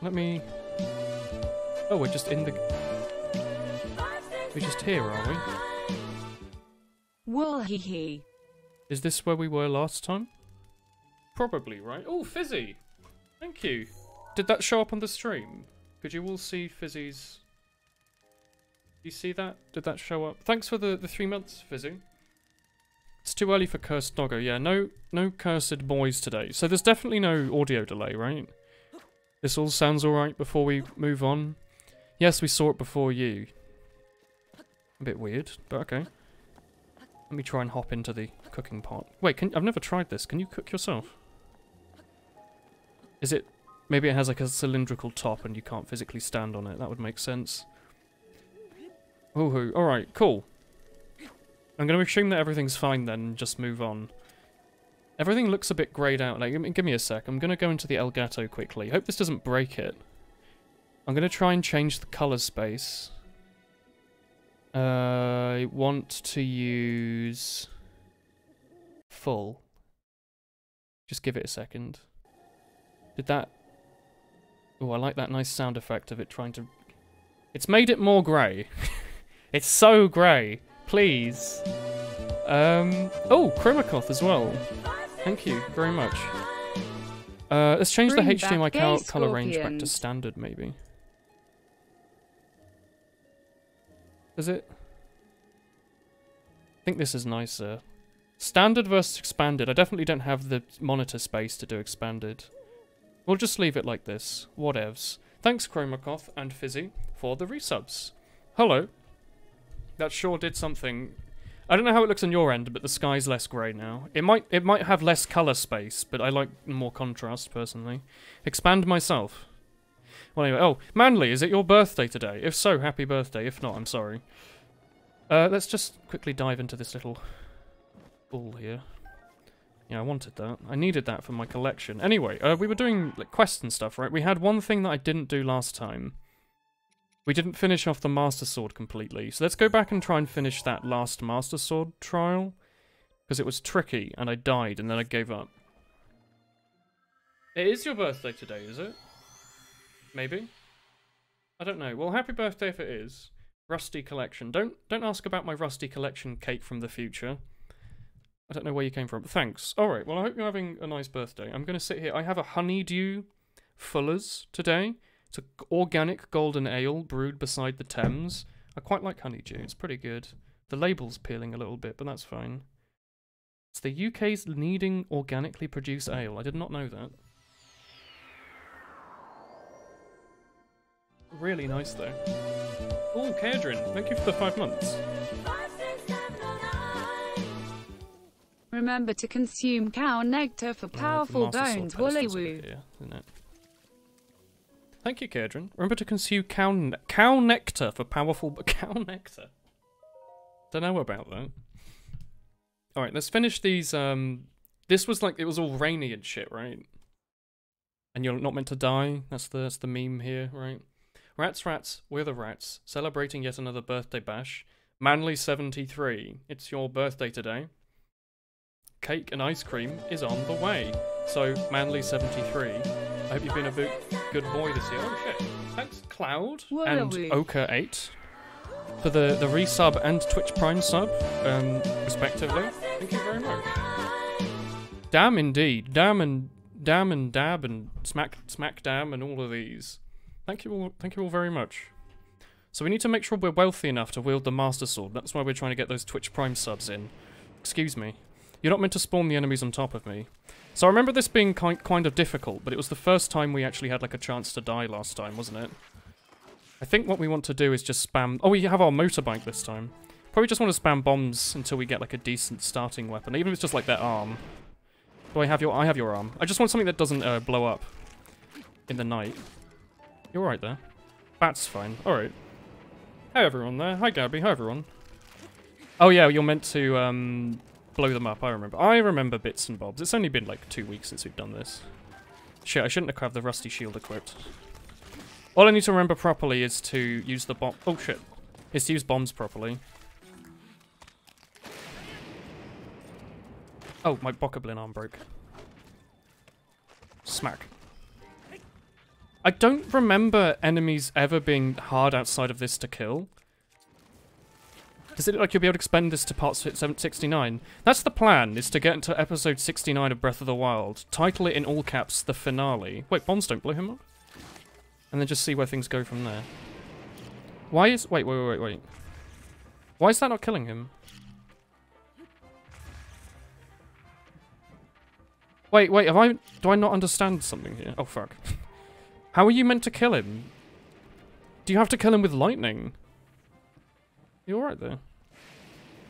let me... Oh, we're just in the... We're just here, are we? Wool hee hee. Is this where we were last time? Probably, right? Oh, Fizzy! Thank you. Did that show up on the stream? Could you all see Fizzy's... You see that? Did that show up? Thanks for the 3 months, Fizzy. It's too early for Cursed Doggo. Yeah, no cursed boys today. So there's definitely no audio delay, right? This all sounds alright before we move on. Yes, we saw it before you. A bit weird, but okay. Let me try and hop into the cooking pot. Wait, I've never tried this. Can you cook yourself? Is it... Maybe it has like a cylindrical top and you can't physically stand on it. That would make sense. Woohoo. Alright, cool. I'm going to assume that everything's fine then and just move on. Everything looks a bit greyed out. Like, give me a sec. I'm going to go into the Elgato quickly. Hope this doesn't break it. I'm going to try and change the colour space. I want to use... full. Just give it a second. Did that... Oh, I like that nice sound effect of it trying to... It's made it more grey. It's so grey. Please. Oh, Chromacoth as well. Thank you very much. Let's change the HDMI color range back to standard, maybe. Is it? I think this is nicer. Standard versus expanded. I definitely don't have the monitor space to do expanded. We'll just leave it like this. Whatevs. Thanks, Chromacoth and Fizzy, for the resubs. Hello. That sure did something. I don't know how it looks on your end, but the sky's less grey now. It might have less colour space, but I like more contrast, personally. Expand myself. Well, anyway, oh, Manly, is it your birthday today? If so, happy birthday. If not, I'm sorry. Let's just quickly dive into this little ball here. Yeah, I wanted that. I needed that for my collection. Anyway, we were doing like quests and stuff, right? We had one thing that I didn't do last time. We didn't finish off the Master Sword completely, so let's go back and try and finish that last Master Sword trial. Because it was tricky, and I died, and then I gave up. It is your birthday today, is it? Maybe? I don't know. Well, happy birthday if it is. Rusty Collection. Don't ask about my Rusty Collection cake from the future. I don't know where you came from, but thanks. Alright, well I hope you're having a nice birthday. I'm going to sit here. I have a honeydew Fuller's today. It's an organic golden ale brewed beside the Thames. I quite like honeydew. It's pretty good. The label's peeling a little bit, but that's fine. It's the UK's leading organically produced ale. I did not know that. Really nice though. Oh, Kedrin, thank you for the 5 months. Remember to consume cow nectar for powerful bones, woolly woo. Isn't it? Thank you, Kedrin. Remember to consume cow nectar for powerful... Cow nectar? Don't know about that. Alright, let's finish these, This was like, it was all rainy and shit, right? And you're not meant to die? That's the meme here, right? Rats, rats, we're the rats. Celebrating yet another birthday bash. Manly 73. It's your birthday today. Cake and ice cream is on the way. So, Manly 73. I hope you've been a good boy this year. Oh shit. Thanks, Cloud and Oka 8 for the resub and Twitch Prime sub, respectively. Thank you very much. Damn indeed. Damn and dab and smack damn and all of these. Thank you all very much. So we need to make sure we're wealthy enough to wield the Master Sword. That's why we're trying to get those Twitch Prime subs in. Excuse me. You're not meant to spawn the enemies on top of me. So I remember this being kind of difficult, but it was the first time we actually had like a chance to die last time, wasn't it? I think what we want to do is just spam... Oh, we have our motorbike this time. Probably just want to spam bombs until we get like a decent starting weapon, even if it's just like that arm. Do I have your arm. I just want something that doesn't blow up in the night. You're right there. That's fine. Alright. Hey everyone there. Hi Gabby. Hi everyone. Oh yeah, you're meant to blow them up. I remember bits and bobs. It's only been like 2 weeks since we've done this. Shit, I shouldn't have the rusty shield equipped. All I need to remember properly is to use the bomb. Oh shit. Is to use bombs properly. Oh, my Bokoblin arm broke. Smack. I don't remember enemies ever being hard outside of this to kill. Does it look like you'll be able to expand this to part 69? That's the plan, is to get into episode 69 of Breath of the Wild. Title it in all caps, the finale. Wait, bombs don't blow him up? And then just see where things go from there. Why is... Wait. Why is that not killing him? Wait, have I... Do I not understand something here? Oh, fuck. How are you meant to kill him? Do you have to kill him with lightning? You alright there?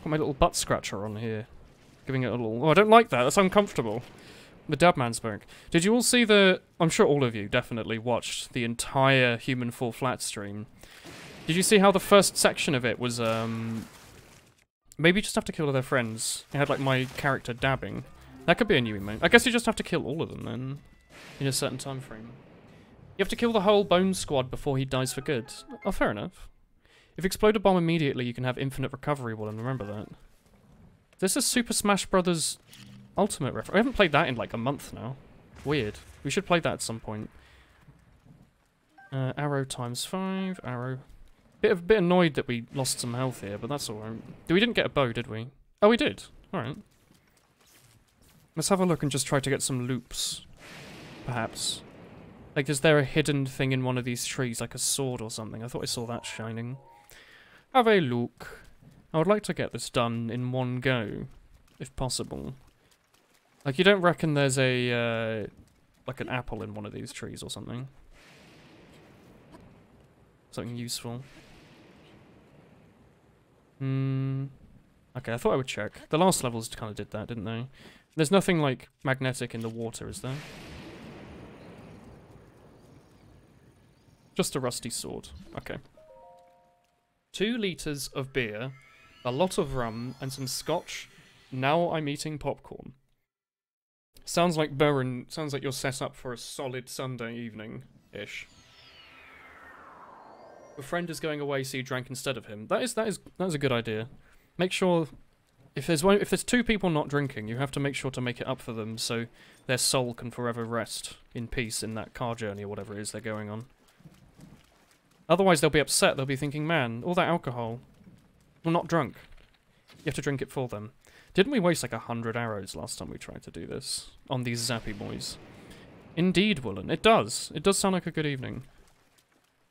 Got my little butt scratcher on here. Giving it a little... Oh, I don't like that. That's uncomfortable. The Dabman spoke. Did you all see the... I'm sure all of you definitely watched the entire Human Fall Flat stream. Did you see how the first section of it was, maybe you just have to kill their friends. It had, like, my character dabbing. That could be a new emote. I guess you just have to kill all of them, then. In a certain time frame. You have to kill the whole Bone Squad before he dies for good. Oh, fair enough. If you explode a bomb immediately, you can have infinite recovery, Woolen. Remember that. This is Super Smash Brothers Ultimate reference. I haven't played that in, like, a month now. Weird. We should play that at some point. Arrow times 5. Arrow. Bit annoyed that we lost some health here, but that's alright. We didn't get a bow, did we? Oh, we did. Alright. Let's have a look and just try to get some loops. Perhaps. Like, is there a hidden thing in one of these trees, like a sword or something? I thought I saw that shining. Have a look. I would like to get this done in one go, if possible. Like, you don't reckon there's a, like an apple in one of these trees or something? Something useful. Okay, I thought I would check. The last levels kind of did that, didn't they? There's nothing, like, magnetic in the water, is there? Just a rusty sword. Okay. 2 litres of beer, a lot of rum, and some scotch. Now I'm eating popcorn. Sounds like Bowen. Sounds like you're set up for a solid Sunday evening-ish. Your friend is going away, so you drank instead of him. That is a good idea. Make sure if there's 2 people not drinking, you have to make sure to make it up for them so their soul can forever rest in peace in that car journey or whatever it is they're going on. Otherwise, they'll be upset. They'll be thinking, man, all that alcohol. Well, not drunk. You have to drink it for them. Didn't we waste like 100 arrows last time we tried to do this? On these zappy boys. Indeed, Woolen. It does. It does sound like a good evening.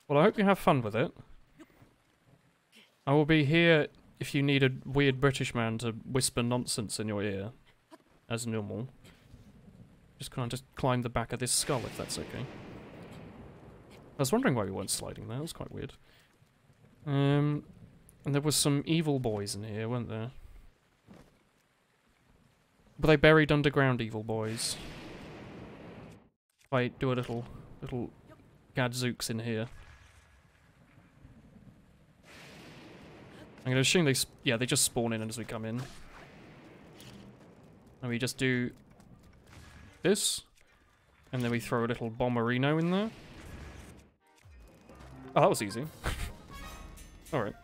Well, I hope you have fun with it. I will be here if you need a weird British man to whisper nonsense in your ear. As normal. Just can't just climb the back of this skull if that's okay. I was wondering why we weren't sliding there. That was quite weird. And there was some evil boys in here, weren't there? Were they buried underground evil boys? If I do a little gadzooks in here. I'm gonna assume they just spawn in as we come in. And we just do this. And then we throw a little bomberino in there. Oh, that was easy. Alright.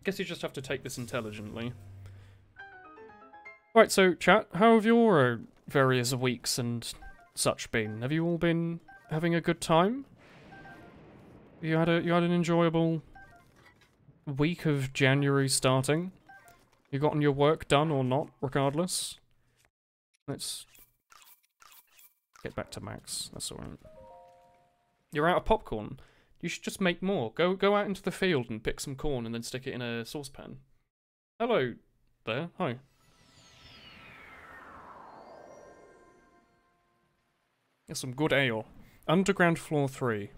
Guess you just have to take this intelligently. Right, so chat, how have your various weeks and such been? Have you all been having a good time? You had an enjoyable week of January starting? You gotten your work done or not, regardless? Let's get back to Max. That's alright. You're out of popcorn. You should just make more. Go out into the field and pick some corn and then stick it in a saucepan. Hello there. Hi. There's some good ale. Underground floor 3.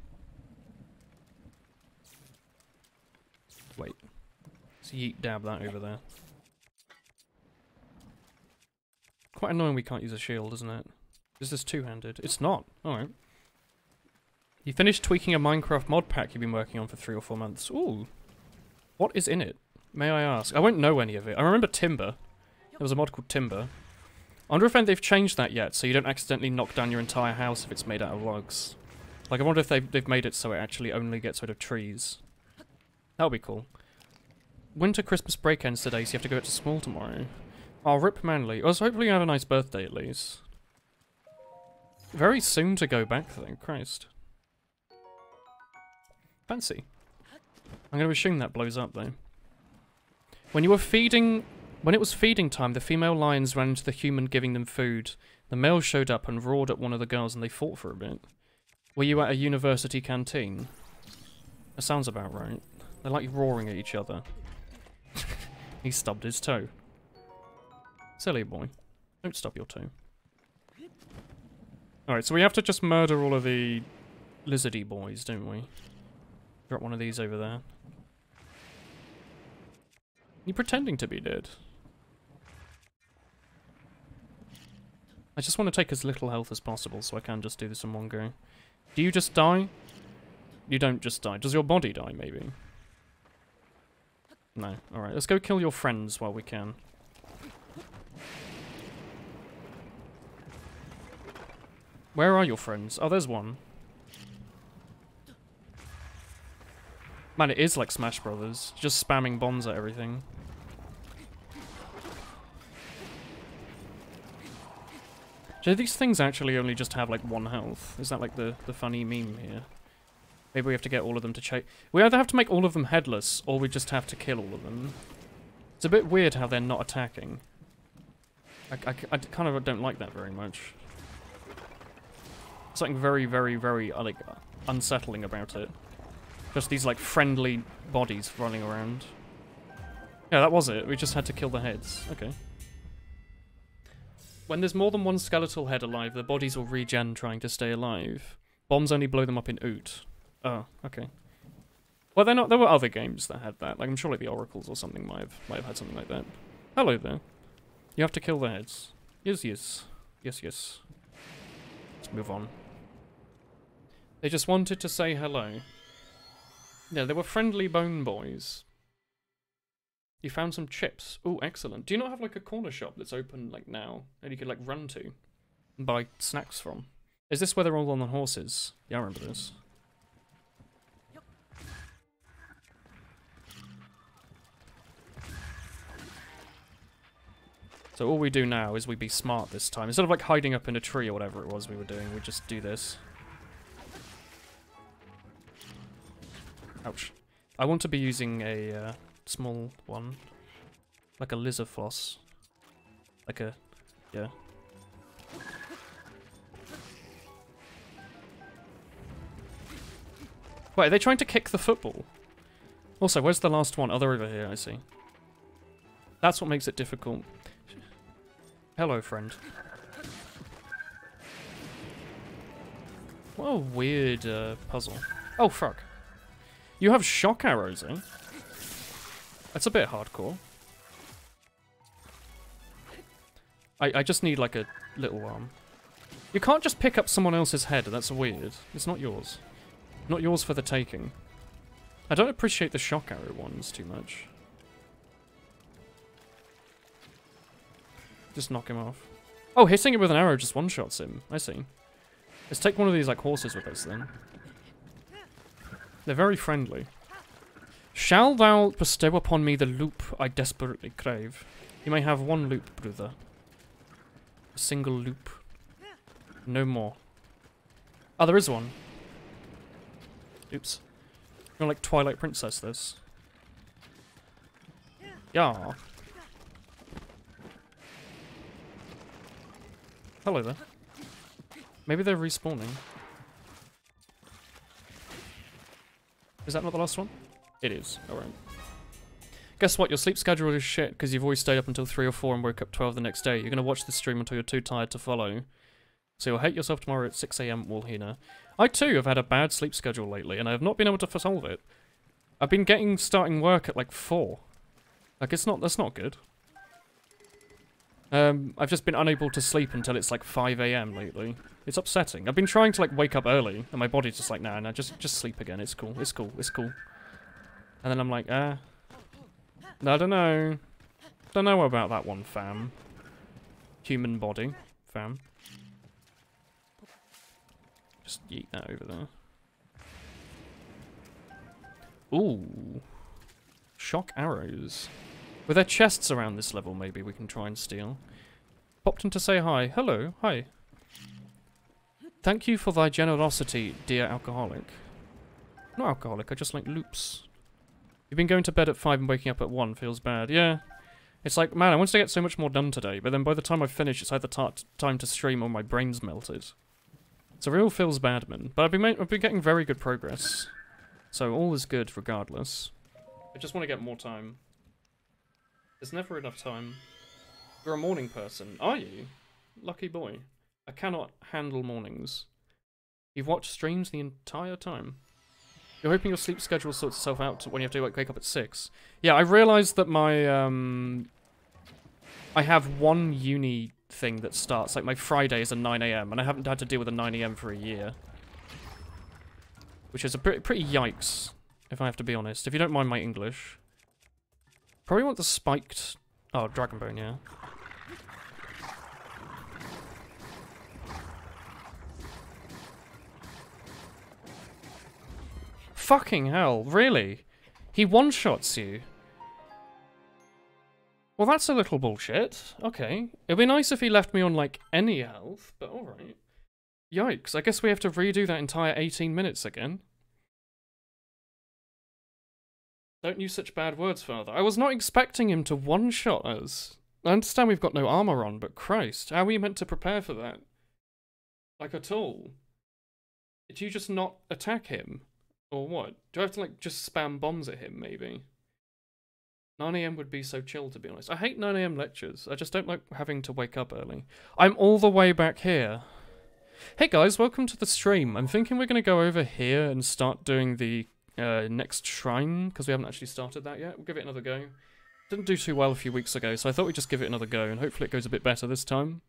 Wait. So yeet dab that over there. Quite annoying we can't use a shield, isn't it? Is this two-handed? It's not. Alright. You finished tweaking a Minecraft mod pack you've been working on for 3 or 4 months. Ooh. What is in it? May I ask? I won't know any of it. I remember Timber. There was a mod called Timber. I wonder if they've changed that yet, so you don't accidentally knock down your entire house if it's made out of logs. Like, I wonder if they've made it so it actually only gets rid of trees. That would be cool. Winter Christmas break ends today, so you have to go out to school tomorrow. Oh, rip Manly. Oh, so hopefully you have a nice birthday at least. Very soon to go back, though. Christ. Fancy. I'm going to assume that blows up, though. When you were feeding... When it was feeding time, the female lions ran into the human giving them food. The male showed up and roared at one of the girls and they fought for a bit. Were you at a university canteen? That sounds about right. They're like roaring at each other. He stubbed his toe. Silly boy. Don't stub your toe. Alright, so we have to just murder all of the lizardy boys, don't we? Drop one of these over there. You pretending to be dead? I just want to take as little health as possible so I can just do this in one go. Do you just die? You don't just die. Does your body die, maybe? No. Alright, let's go kill your friends while we can. Where are your friends? Oh, there's one. Man, it is like Smash Brothers. Just spamming bombs at everything. Do these things actually only just have like 1 health? Is that like the funny meme here? Maybe we have to get all of them to chase. We either have to make all of them headless, or we just have to kill all of them. It's a bit weird how they're not attacking. I kind of don't like that very much. Something very, very, very like unsettling about it. Just these like friendly bodies running around. Yeah, that was it. We just had to kill the heads. Okay. When there's more than one skeletal head alive, the bodies will regen trying to stay alive. Bombs only blow them up in oot. Oh, okay. Well, they're not. There were other games that had that. Like I'm sure like the Oracles or something might have had something like that. Hello there. You have to kill the heads. Yes, yes, yes, yes. Let's move on. They just wanted to say hello. Yeah, they were friendly bone boys. You found some chips. Oh, excellent. Do you not have like a corner shop that's open like now and you could like run to and buy snacks from? Is this where they're all on the horses? Yeah, I remember this. So all we do now is we be smart this time. Instead of like hiding up in a tree or whatever it was we were doing, we just do this. Ouch. I want to be using a small one. Like a lizard floss. Like a... yeah. Wait, are they trying to kick the football? Also, where's the last one? Oh, they're over here, I see. That's what makes it difficult. Hello, friend. What a weird puzzle. Oh, fuck. You have shock arrows, eh? That's a bit hardcore. I just need like a little arm. You can't just pick up someone else's head, that's weird. It's not yours. Not yours for the taking. I don't appreciate the shock arrow ones too much. Just knock him off. Oh, hitting it with an arrow just one-shots him. I see. Let's take one of these like horses with us then. They're very friendly. Shall thou bestow upon me the loop I desperately crave? You may have one loop, brother. A single loop. No more. Oh, there is one. Oops. You're like Twilight Princess this. Yeah. Hello there. Maybe they're respawning. Is that not the last one? It is. Alright. Guess what? Your sleep schedule is shit because you've always stayed up until 3 or 4 and woke up 12 the next day. You're going to watch this stream until you're too tired to follow. So you'll hate yourself tomorrow at 6 AM, Woolhena. I too have had a bad sleep schedule lately and I have not been able to solve it. I've been starting work at like 4. Like that's not good. I've just been unable to sleep until it's like 5 AM lately. It's upsetting. I've been trying to like wake up early and my body's just like, nah, just sleep again. It's cool. It's cool. It's cool. And then I'm like, I don't know. Don't know about that one, fam. Human body, fam. Just yeet that over there. Ooh. Shock arrows. With their chests around this level, maybe we can try and steal. Popped in to say hi. Hello. Hi. Thank you for thy generosity, dear alcoholic. Not alcoholic, I just like loops. You've been going to bed at 5 and waking up at 1, feels bad. Yeah. It's like, man, I wanted to get so much more done today, but then by the time I finish, it's either time to stream or my brain's melted. It's a real feels bad, man. But I've been getting very good progress. So all is good regardless. I just want to get more time. There's never enough time. You're a morning person, are you? Lucky boy. I cannot handle mornings. You've watched streams the entire time. You're hoping your sleep schedule sorts itself out when you have to like, wake up at 6. Yeah, I realised that my I have one uni thing that starts, like my Fridays at 9 AM, and I haven't had to deal with a 9 AM for a year. Which is a pretty yikes, if I have to be honest. If you don't mind my English. Probably want the spiked... Oh, Dragon Bone, yeah. Fucking hell, really? He one-shots you? Well, that's a little bullshit. Okay. It'd be nice if he left me on, like, any health, but alright. Yikes, I guess we have to redo that entire 18 minutes again. Don't use such bad words, Father. I was not expecting him to one-shot us. I understand we've got no armor on, but Christ, how are we meant to prepare for that? Like, at all? Did you just not attack him? Or what? Do I have to, like, just spam bombs at him, maybe? 9 AM would be so chill, to be honest. I hate 9 AM lectures. I just don't like having to wake up early. I'm all the way back here. Hey guys, welcome to the stream. I'm thinking we're going to go over here and start doing the next shrine, because we haven't actually started that yet. We'll give it another go. Didn't do too well a few weeks ago, so I thought we'd just give it another go, and hopefully it goes a bit better this time.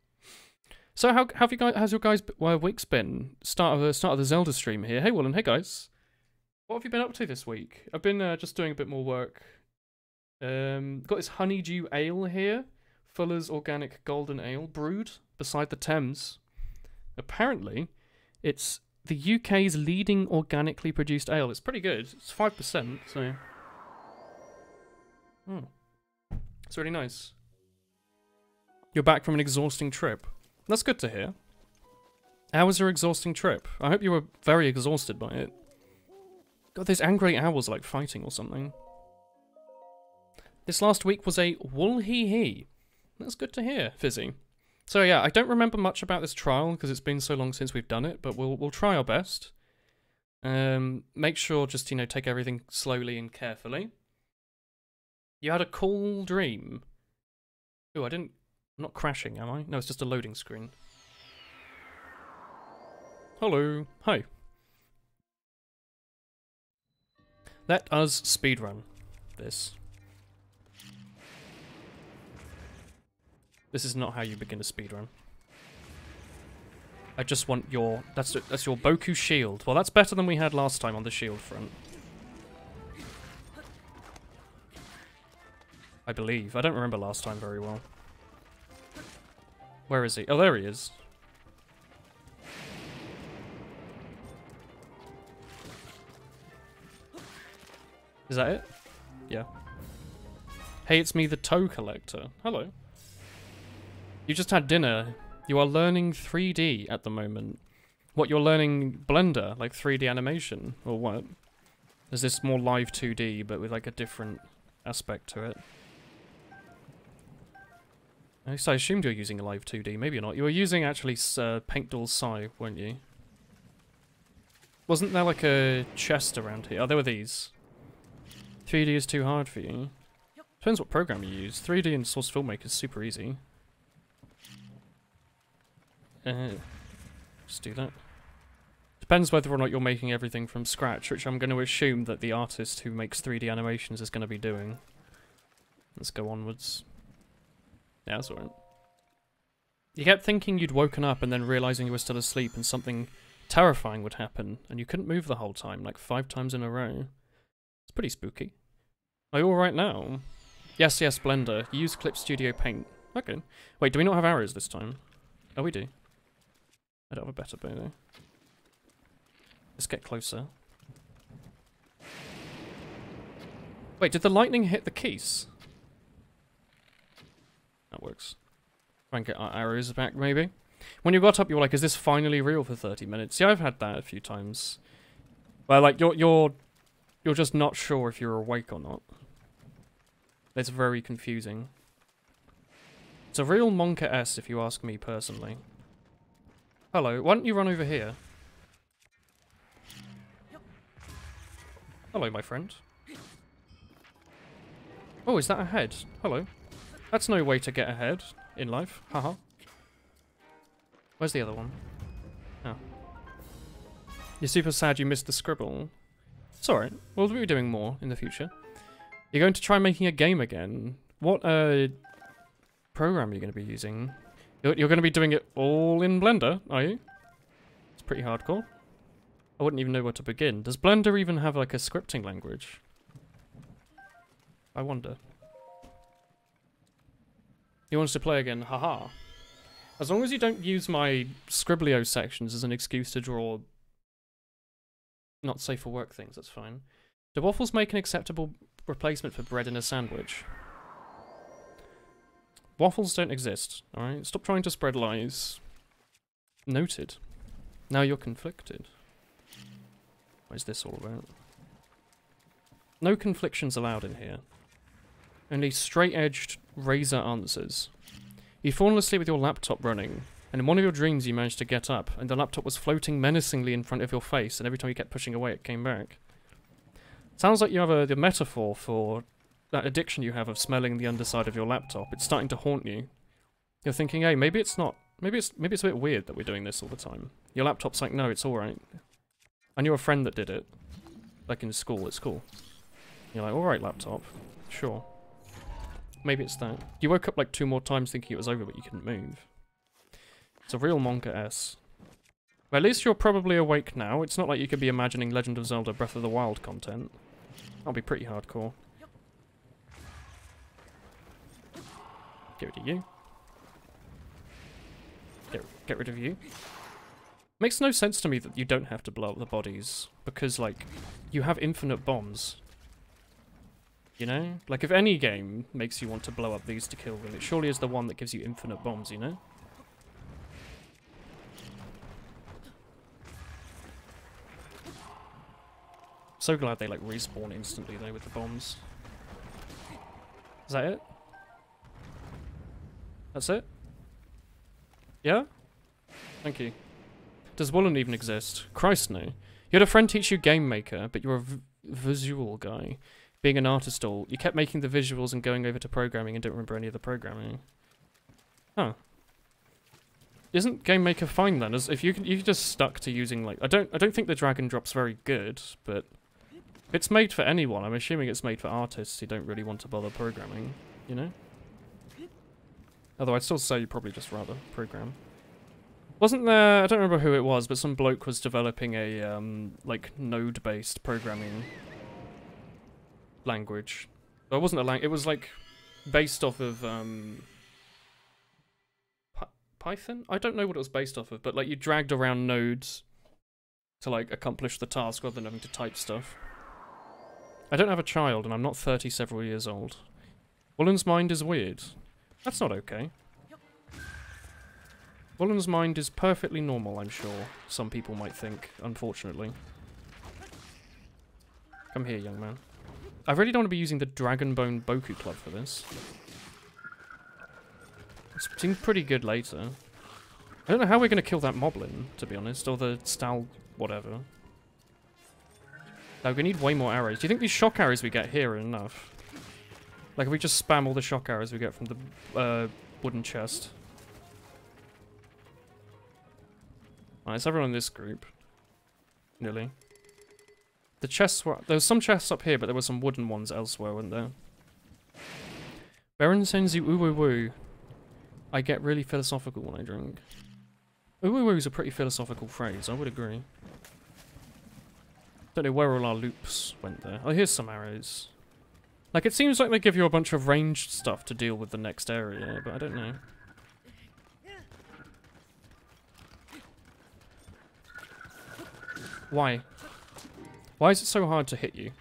So how have you guys? How's your guys' weeks been? Start of the Zelda stream here. Hey Woolen, hey guys. What have you been up to this week? I've been just doing a bit more work. Got this honeydew ale here, Fuller's Organic Golden Ale, brewed beside the Thames. Apparently, it's the UK's leading organically produced ale. It's pretty good. It's 5%, so... It's really nice. You're back from an exhausting trip. That's good to hear. How was your exhausting trip? I hope you were very exhausted by it. God, those angry owls like fighting or something. This last week was a wool-hee-hee. That's good to hear, Fizzy. So yeah, I don't remember much about this trial because it's been so long since we've done it, but we'll try our best. Make sure just, you know, take everything slowly and carefully. You had a cool dream. Oh, I'm not crashing, am I? No, it's just a loading screen. Hello. Hi. Let us speedrun this. This is not how you begin a speedrun. I just want your... That's your Boku shield. Well, that's better than we had last time on the shield front. I believe. I don't remember last time very well. Where is he? Oh, there he is. Is that it? Yeah. Hey, it's me, the toe collector. Hello. You just had dinner. You are learning 3D at the moment. What, you're learning Blender, like 3D animation, or what? Is this more live 2D, but with like a different aspect to it? At least I assumed you were using a live 2D, maybe you're not. You were using actually Paint Doll Psy, weren't you? Wasn't there like a chest around here? Oh, there were these. 3D is too hard for you. Depends what program you use. 3D in Source Filmmaker is super easy. Just do that. Depends whether or not you're making everything from scratch, which I'm going to assume that the artist who makes 3D animations is going to be doing. Let's go onwards. Yeah, that's alright. You kept thinking you'd woken up and then realising you were still asleep and something terrifying would happen, and you couldn't move the whole time, like 5 times in a row. It's pretty spooky. Are you alright now? Yes, yes, Blender. Use Clip Studio Paint. Okay. Wait, do we not have arrows this time? Oh, we do. I don't have a better bow though. Let's get closer. Wait, did the lightning hit the keys? That works. Try and get our arrows back, maybe. When you got up, you were like, is this finally real for 30 minutes? Yeah, I've had that a few times. Well, like, you're just not sure if you're awake or not. It's very confusing. It's a real Monka S, if you ask me personally. Hello, why don't you run over here? Hello, my friend. Oh, is that a head? Hello. That's no way to get ahead in life. Haha. Where's the other one? Oh. You're super sad you missed the scribble. It's alright. We'll be doing more in the future. You're going to try making a game again. What program are you going to be using? You're going to be doing it all in Blender, are you? It's pretty hardcore. I wouldn't even know where to begin. Does Blender even have like a scripting language? I wonder. He wants to play again, haha. As long as you don't use my Scribblio sections as an excuse to draw not safe for work things, that's fine. Do waffles make an acceptable replacement for bread in a sandwich? Waffles don't exist, alright? Stop trying to spread lies. Noted. Now you're conflicted. What is this all about? No conflictions allowed in here. Only straight-edged razor answers. You've fallen asleep with your laptop running, and in one of your dreams you managed to get up, and the laptop was floating menacingly in front of your face, and every time you kept pushing away it came back. Sounds like you have the metaphor for that addiction you have of smelling the underside of your laptop. It's starting to haunt you. You're thinking, hey, maybe it's not. Maybe it's a bit weird that we're doing this all the time. Your laptop's like, no, it's alright. I knew a friend that did it. Like in school, it's cool. You're like, alright, laptop. Sure. Maybe it's that. You woke up like 2 more times thinking it was over, but you couldn't move. It's a real Monka S. Well, at least you're probably awake now. It's not like you could be imagining Legend of Zelda Breath of the Wild content. That'll be pretty hardcore. Get rid of you. Get rid of you. Makes no sense to me that you don't have to blow up the bodies, because, like, you have infinite bombs. You know? Like, if any game makes you want to blow up these to kill them, it surely is the one that gives you infinite bombs, you know? So glad they, like, respawn instantly, though, with the bombs. Is that it? That's it? Yeah? Thank you. Does Woolen even exist? Christ, no. You had a friend teach you Game Maker, but you're a visual guy. Being an artist all, you kept making the visuals and going over to programming and don't remember any of the programming. Huh. Isn't Game Maker fine then? As if you just stuck to using like I don't think the drag and drop's very good, but if it's made for anyone, I'm assuming it's made for artists who don't really want to bother programming, you know? Although I'd still say you'd probably just rather program. Wasn't there, I don't remember who it was, but some bloke was developing a, like, node-based programming language. Well, it wasn't a language, it was, like, based off of, Python? I don't know what it was based off of, but, like, you dragged around nodes to, like, accomplish the task rather than having to type stuff. I don't have a child, and I'm not 30 several years old. Woolen's mind is weird. That's not okay. Woolen's mind is perfectly normal, I'm sure. Some people might think, unfortunately. Come here, young man. I really don't want to be using the Dragonbone Boku Club for this. It seems pretty good later. I don't know how we're going to kill that Moblin, to be honest, or the Stal whatever. Now, we need way more arrows. Do you think these shock arrows we get here are enough? Like, if we just spam all the shock arrows we get from the wooden chest. Alright, it's everyone in this group. Nearly. The chests were... There were some chests up here, but there were some wooden ones elsewhere, weren't there? Baron sends you ooh-woo-woo. I get really philosophical when I drink. Ooh-woo-woo is a pretty philosophical phrase, I would agree. Don't know where all our loops went there. Oh, here's some arrows. Like, it seems like they give you a bunch of ranged stuff to deal with the next area, but I don't know. Why? Why is it so hard to hit you?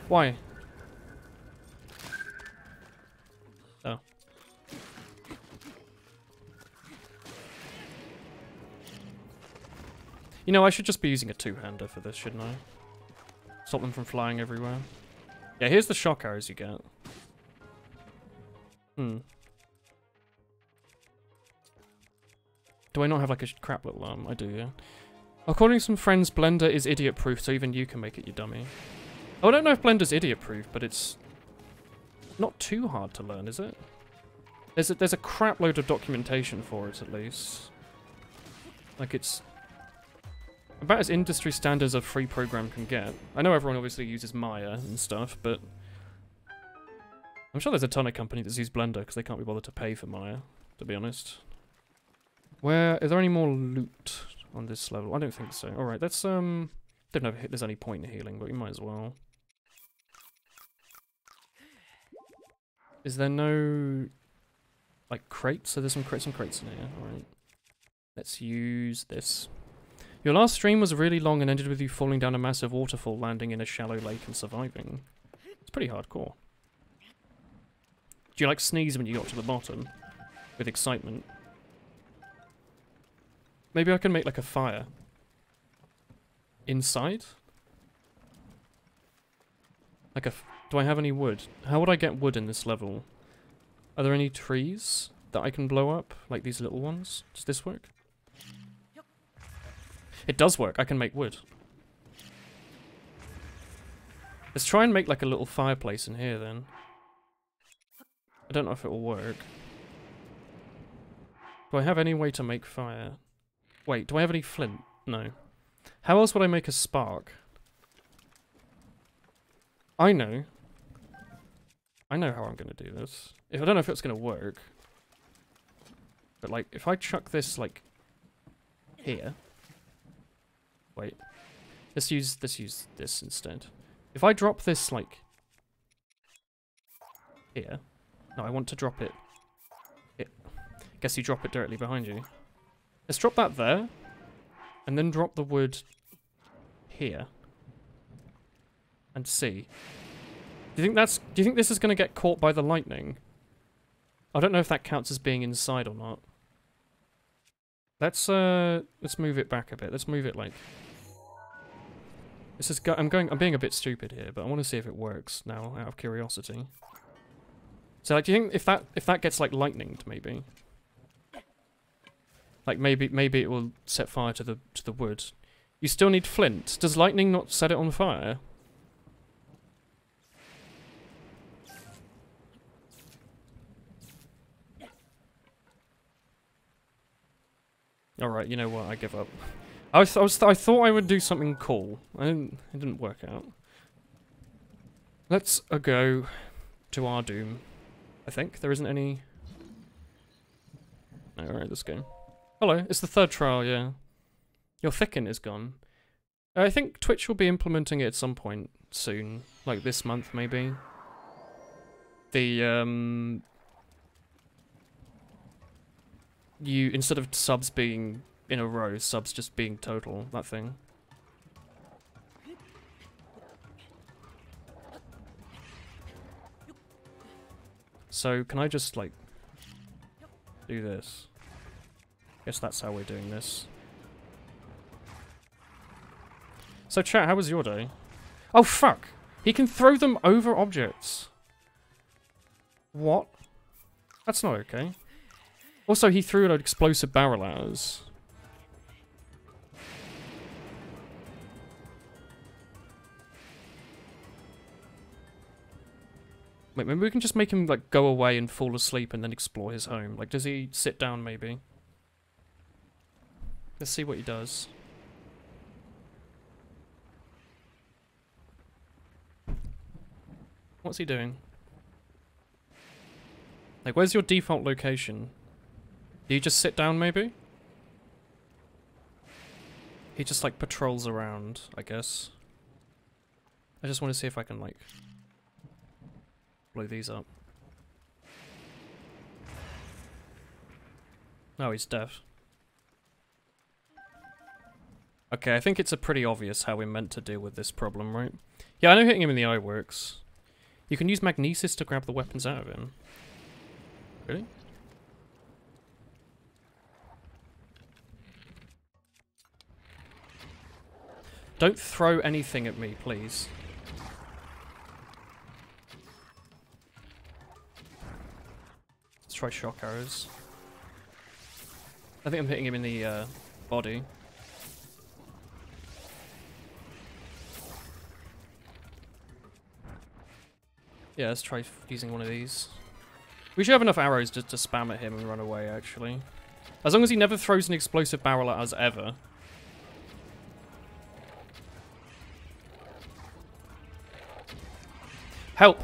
Why? Oh. You know, I should just be using a two-hander for this, shouldn't I? Stop them from flying everywhere. Yeah, here's the shock arrows you get. Do I not have like a crap little arm? I do, yeah. According to some friends, Blender is idiot-proof, so even you can make it, you dummy. Oh, I don't know if Blender's idiot-proof, but it's not too hard to learn, is it? There's a crap load of documentation for it, at least. Like, it's about as industry standard as a free program can get. I know everyone obviously uses Maya and stuff, but I'm sure there's a ton of companies that use Blender because they can't be bothered to pay for Maya, to be honest. Is there any more loot on this level? I don't think so. Alright, let's, don't know if there's any point in healing, but we might as well. Is there no, like, crates? So there's some crates in here. Alright. Let's use this. Your last stream was really long and ended with you falling down a massive waterfall, landing in a shallow lake and surviving. It's pretty hardcore. Do you, like, sneeze when you got to the bottom? With excitement? Maybe I can make, like, a fire. Inside? Like a... Do I have any wood? How would I get wood in this level? Are there any trees that I can blow up? Like these little ones? Does this work? It does work. I can make wood. Let's try and make like a little fireplace in here then. I don't know if it will work. Do I have any way to make fire? Wait, do I have any flint? No. How else would I make a spark? I know how I'm going to do this. I don't know if it's going to work. But like, if I chuck this like here. Wait. Let's use this instead. If I drop this like here. No, I want to drop it here. Guess you drop it directly behind you. Let's drop that there. And then drop the wood here. And see. Do you think this is going to get caught by the lightning? I don't know if that counts as being inside or not. Let's move it back a bit. Let's move it like this is I'm being a bit stupid here, but I want to see if it works now out of curiosity. So like, do you think if that gets like lightninged maybe? Like maybe it will set fire to the wood. You still need flint. Does lightning not set it on fire? Alright, you know what, I give up. I thought I would do something cool. It didn't work out. Let's go to our doom. I think there isn't any... No, alright, let's go. Hello, it's the third trial, yeah. Your thicken is gone. I think Twitch will be implementing it at some point soon. Like this month, maybe. The, instead of subs being in a row, subs just being total, that thing. So, can I just, like, do this? Guess that's how we're doing this. So, chat, how was your day? Oh, fuck! He can throw them over objects. What? That's not okay. Also, he threw an explosive barrel at us. Wait, maybe we can just make him, like, go away and fall asleep and then explore his home. Like, does he sit down, maybe? Let's see what he does. What's he doing? Like, where's your default location? Do you just sit down, maybe? He just, like, patrols around, I guess. I just want to see if I can, like, blow these up. No, he's deaf. Okay, I think it's pretty obvious how we're meant to deal with this problem, right? Yeah, I know hitting him in the eye works. You can use magnesis to grab the weapons out of him. Really? Don't throw anything at me, please. Let's try shock arrows. I think I'm hitting him in the body. Yeah, let's try using one of these. We should have enough arrows to spam at him and run away, actually. As long as he never throws an explosive barrel at us, ever. Help!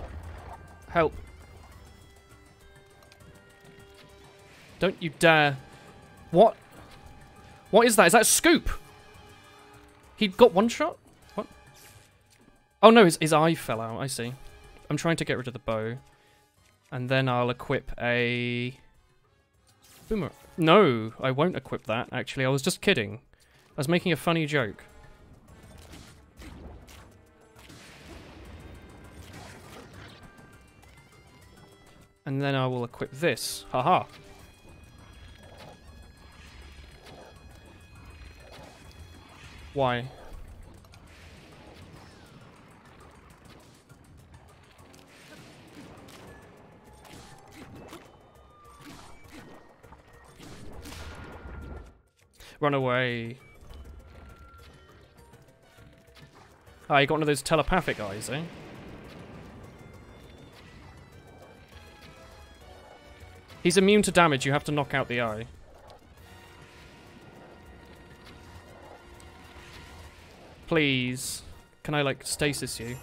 Help. Don't you dare. What? What is that? Is that a scoop? He got one shot? What? Oh no, his eye fell out. I see. I'm trying to get rid of the bow. And then I'll equip a... boomerang. No, I won't equip that, actually. I was just kidding. I was making a funny joke. And then I will equip this. Haha. Why? Run away. Ah, you got one of those telepathic eyes, eh? He's immune to damage, you have to knock out the eye. Please. Can I, like, stasis you?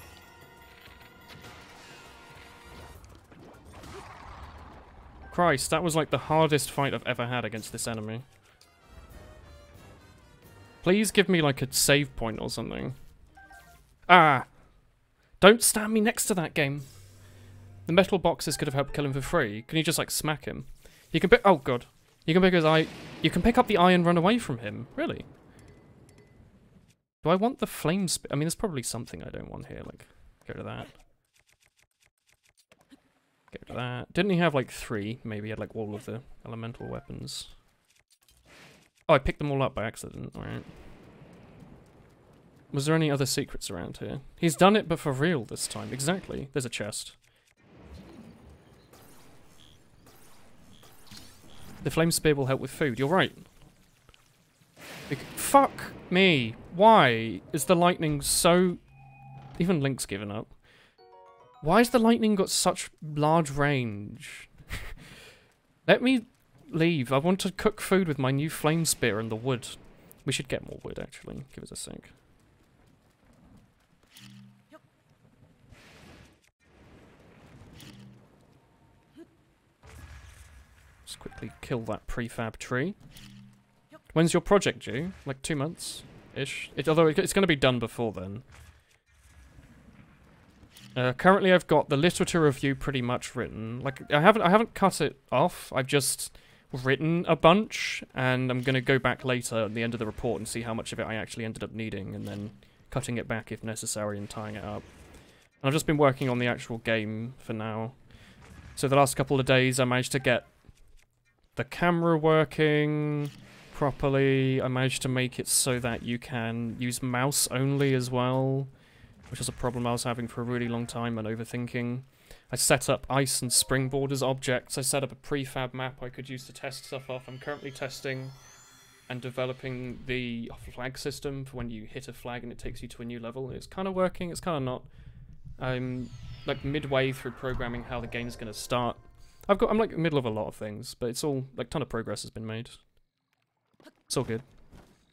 Christ, that was like the hardest fight I've ever had against this enemy. Please give me, like, a save point or something. Ah! Don't stand me next to that game. The metal boxes could have helped kill him for free. Can you just, like, smack him? You can pick... Oh, God. You can pick his eye... You can pick up the eye and run away from him. Really? Do I want the flame spit? I mean, there's probably something I don't want here. Like, go to that. Go to that. Didn't he have, like, 3? Maybe he had, like, all of the elemental weapons. Oh, I picked them all up by accident. Alright. Was there any other secrets around here? He's done it, but for real this time. Exactly. There's a chest. The flame spear will help with food. You're right. Fuck me. Why is the lightning so... Even Link's given up. Why has the lightning got such large range? Let me leave. I want to cook food with my new flame spear and the wood. We should get more wood, actually. Give us a sec. Just quickly kill that prefab tree. When's your project due? Like 2 months-ish? Although it's going to be done before then. Currently I've got the literature review pretty much written. Like, I haven't cut it off. I've just written a bunch, and I'm going to go back later at the end of the report and see how much of it I actually ended up needing, and then cutting it back if necessary and tying it up. And I've just been working on the actual game for now. So the last couple of days I managed to get the camera working properly. I managed to make it so that you can use mouse only as well, which is a problem I was having for a really long time and overthinking. I set up ice and springboard as objects. I set up a prefab map I could use to test stuff off. I'm currently testing and developing the flag system for when you hit a flag and it takes you to a new level. It's kind of working, it's kind of not. I'm like midway through programming how the game's going to start. I'm like in the middle of a lot of things, but it's all, like, ton of progress has been made. It's all good.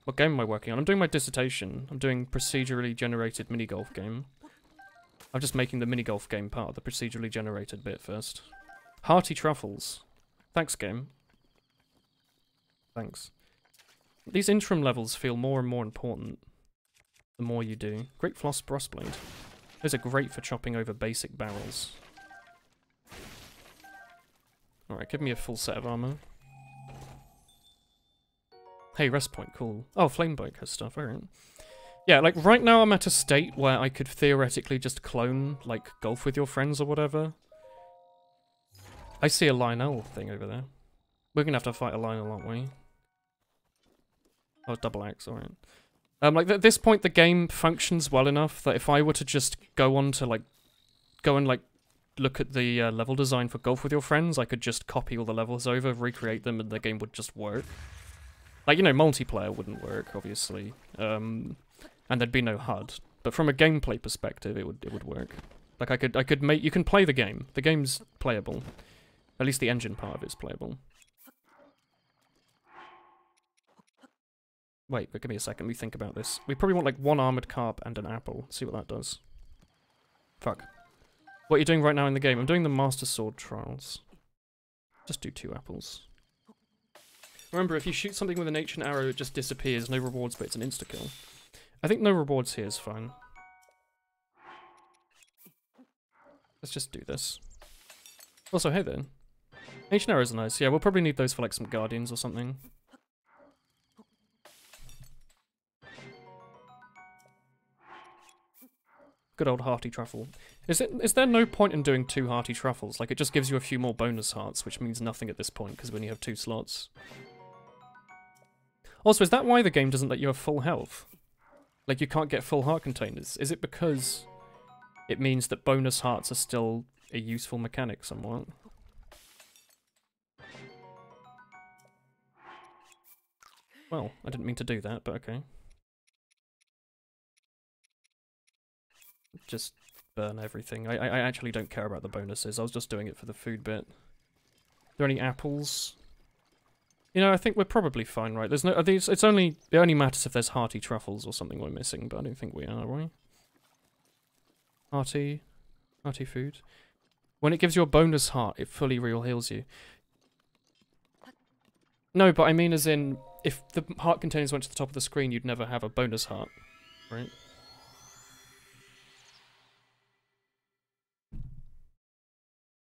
What game am I working on? I'm doing my dissertation. I'm doing procedurally generated mini-golf game. I'm just making the mini-golf game part of the procedurally generated bit first. Hearty truffles. Thanks, game. Thanks. These interim levels feel more and more important the more you do. Great floss blade. Those are great for chopping over basic barrels. Alright, give me a full set of armor. Hey, rest point, cool. Oh, Flamebike has stuff, alright. Yeah, like, right now I'm at a state where I could theoretically just clone, like, golf with your friends or whatever. I see a Lionel thing over there. We're gonna have to fight a Lionel, aren't we? Oh, double axe, alright. Like at this point, the game functions well enough that if I were to just go on to like, look at the level design for Golf with Your Friends, I could just copy all the levels over, recreate them, and the game would just work. Like, you know, multiplayer wouldn't work, obviously, and there'd be no HUD. But from a gameplay perspective, it would work. Like I could make, you can play the game. The game's playable. At least the engine part of it's playable. Wait, give me a second, let me think about this. We probably want like 1 armored carp and an apple. See what that does. Fuck. What are you doing right now in the game? I'm doing the Master Sword trials. Just do 2 apples. Remember, if you shoot something with an ancient arrow, it just disappears. No rewards, but it's an insta-kill. I think no rewards here is fine. Let's just do this. Also, hey there. Ancient arrows are nice. Yeah, we'll probably need those for like some guardians or something. Good old hearty truffle. Is there no point in doing 2 hearty truffles? Like, it just gives you a few more bonus hearts, which means nothing at this point, because we only have 2 slots. Also, is that why the game doesn't let you have full health? Like, you can't get full heart containers. Is it because it means that bonus hearts are still a useful mechanic somewhat? Well, I didn't mean to do that, but okay. Just burn everything. I actually don't care about the bonuses. I was just doing it for the food bit. Are there any apples? You know, I think we're probably fine, right? There's no. It only matters if there's hearty truffles or something we're missing, but I don't think we are we? Hearty food. When it gives you a bonus heart, it fully real heals you. No, but I mean as in, if the heart containers went to the top of the screen, you'd never have a bonus heart, right?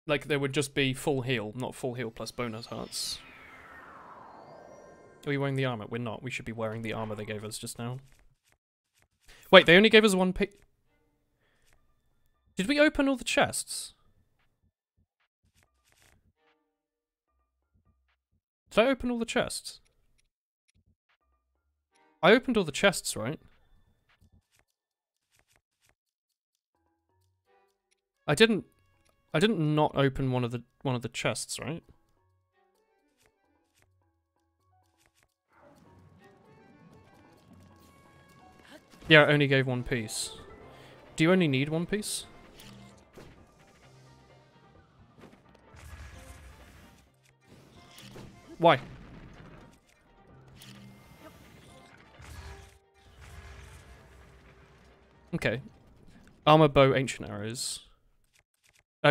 Like, there would just be full heal, not full heal plus bonus hearts. Are we wearing the armor? We're not. We should be wearing the armor they gave us just now. Wait, they only gave us 1 pick. Did we open all the chests? Did I open all the chests? I opened all the chests, right? I didn't not open one of the chests, right? Yeah, I only gave 1 piece. Do you only need 1 piece? Why? Okay. Armor, bow, ancient arrows.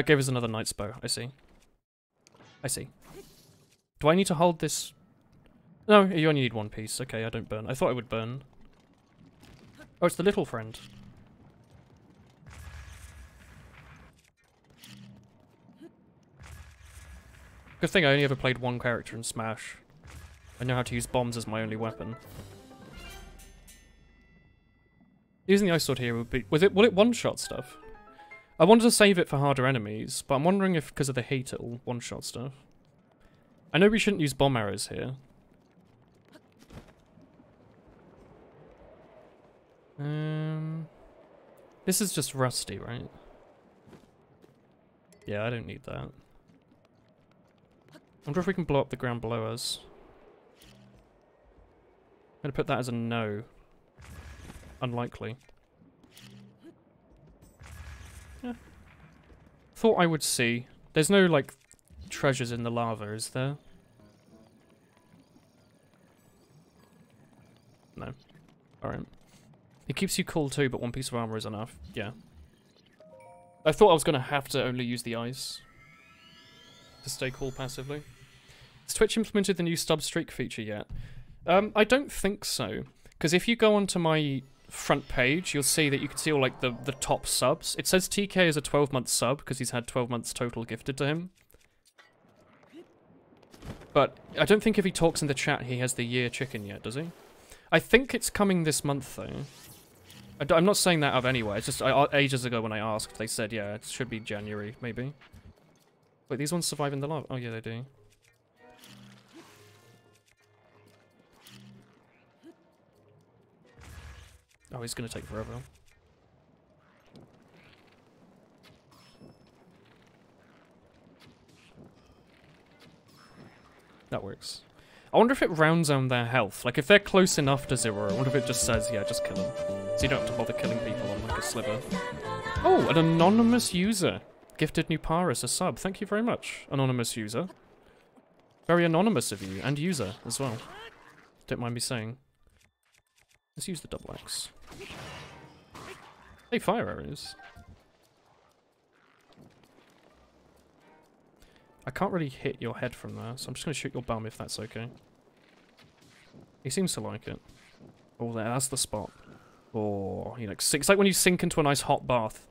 Gave us another knight's bow. I see. I see. Do I need to hold this? No, you only need 1 piece. Okay, I don't burn. I thought I would burn. Oh, it's the little friend. Good thing I only ever played 1 character in Smash. I know how to use bombs as my only weapon. Using the ice sword here would be... Will it one-shot stuff? I wanted to save it for harder enemies, but I'm wondering if because of the heat it'll one-shot stuff. I know we shouldn't use bomb arrows here. This is just rusty, right? Yeah, I don't need that. I wonder if we can blow up the ground below us. I'm gonna put that as a no. Unlikely. Yeah. Thought I would see. There's no, like, treasures in the lava, is there? No. Alright. It keeps you cool too, but 1 piece of armor is enough. Yeah. I thought I was gonna have to only use the ice to stay cool passively. Has Twitch implemented the new stub streak feature yet? I don't think so. Because if you go onto my front page, you'll see that you can see all like the top subs. It says TK is a 12-month sub because he's had 12 months total gifted to him. But I don't think if he talks in the chat he has the year chicken yet, does he? I think it's coming this month though. I'm not saying that out of anywhere. It's just ages ago when I asked, they said yeah, it should be January maybe. Wait, these ones survive in the lava? Oh yeah, they do. Oh, he's gonna take forever. That works. I wonder if it rounds down their health. Like, if they're close enough to 0, I wonder if it just says, yeah, just kill them. So you don't have to bother killing people on, like, a sliver. Oh, an anonymous user. Gifted Nuparis a sub. Thank you very much, anonymous user. Very anonymous of you, and user as well. Don't mind me saying. Let's use the double axe. Hey, fire arrows. I can't really hit your head from there, so I'm just going to shoot your bum if that's okay. He seems to like it. Oh, there, that's the spot. Oh, you know, it's like when you sink into a nice hot bath.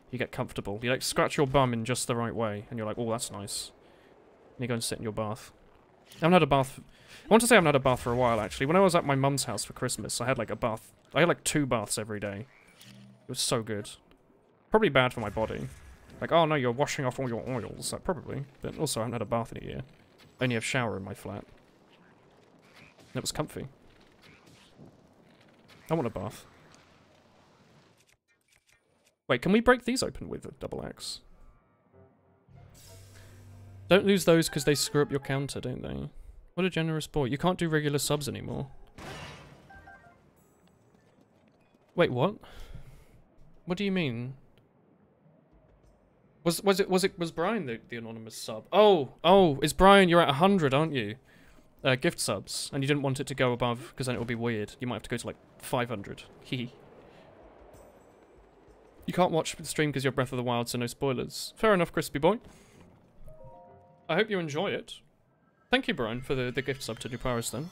You get comfortable. You like scratch your bum in just the right way, and you're like, oh, that's nice. And you go and sit in your bath. I haven't had a bath. I want to say I haven't had a bath for a while, actually. When I was at my mum's house for Christmas, I had like a bath. I had like 2 baths every day. It was so good. Probably bad for my body. Like, oh no, you're washing off all your oils. Like, probably. But also, I haven't had a bath in a year. I only have shower in my flat. And it was comfy. I want a bath. Wait, can we break these open with a double axe? Don't lose those because they screw up your counter, don't they? What a generous boy. You can't do regular subs anymore. Wait, what? What do you mean? Was Brian the anonymous sub? Oh, is Brian, you're at 100, aren't you? Gift subs, and you didn't want it to go above, because then it would be weird. You might have to go to like 500. Hehe. You can't watch the stream because you're Breath of the Wild, so no spoilers. Fair enough, crispy boy. I hope you enjoy it. Thank you, Brian, for the gift sub to Nuparis then.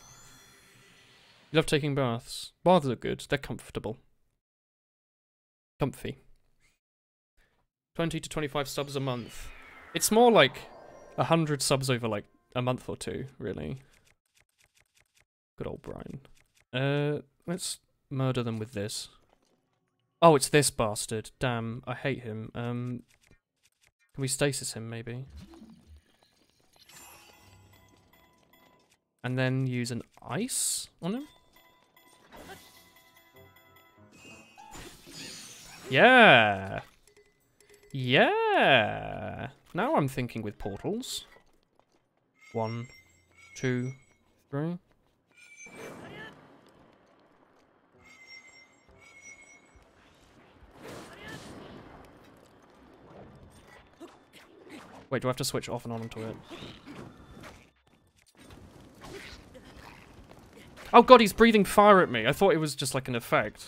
You love taking baths. Baths are good. They're comfortable. Comfy. 20 to 25 subs a month. It's more like 100 subs over like a month or 2, really. Good old Brian. Let's murder them with this. Oh, it's this bastard. Damn, I hate him. Can we stasis him, maybe? And then use an ice on him? Yeah! Yeah! Now I'm thinking with portals. 1, 2, 3. Wait, do I have to switch off and on onto it? Oh god, he's breathing fire at me. I thought it was just like an effect.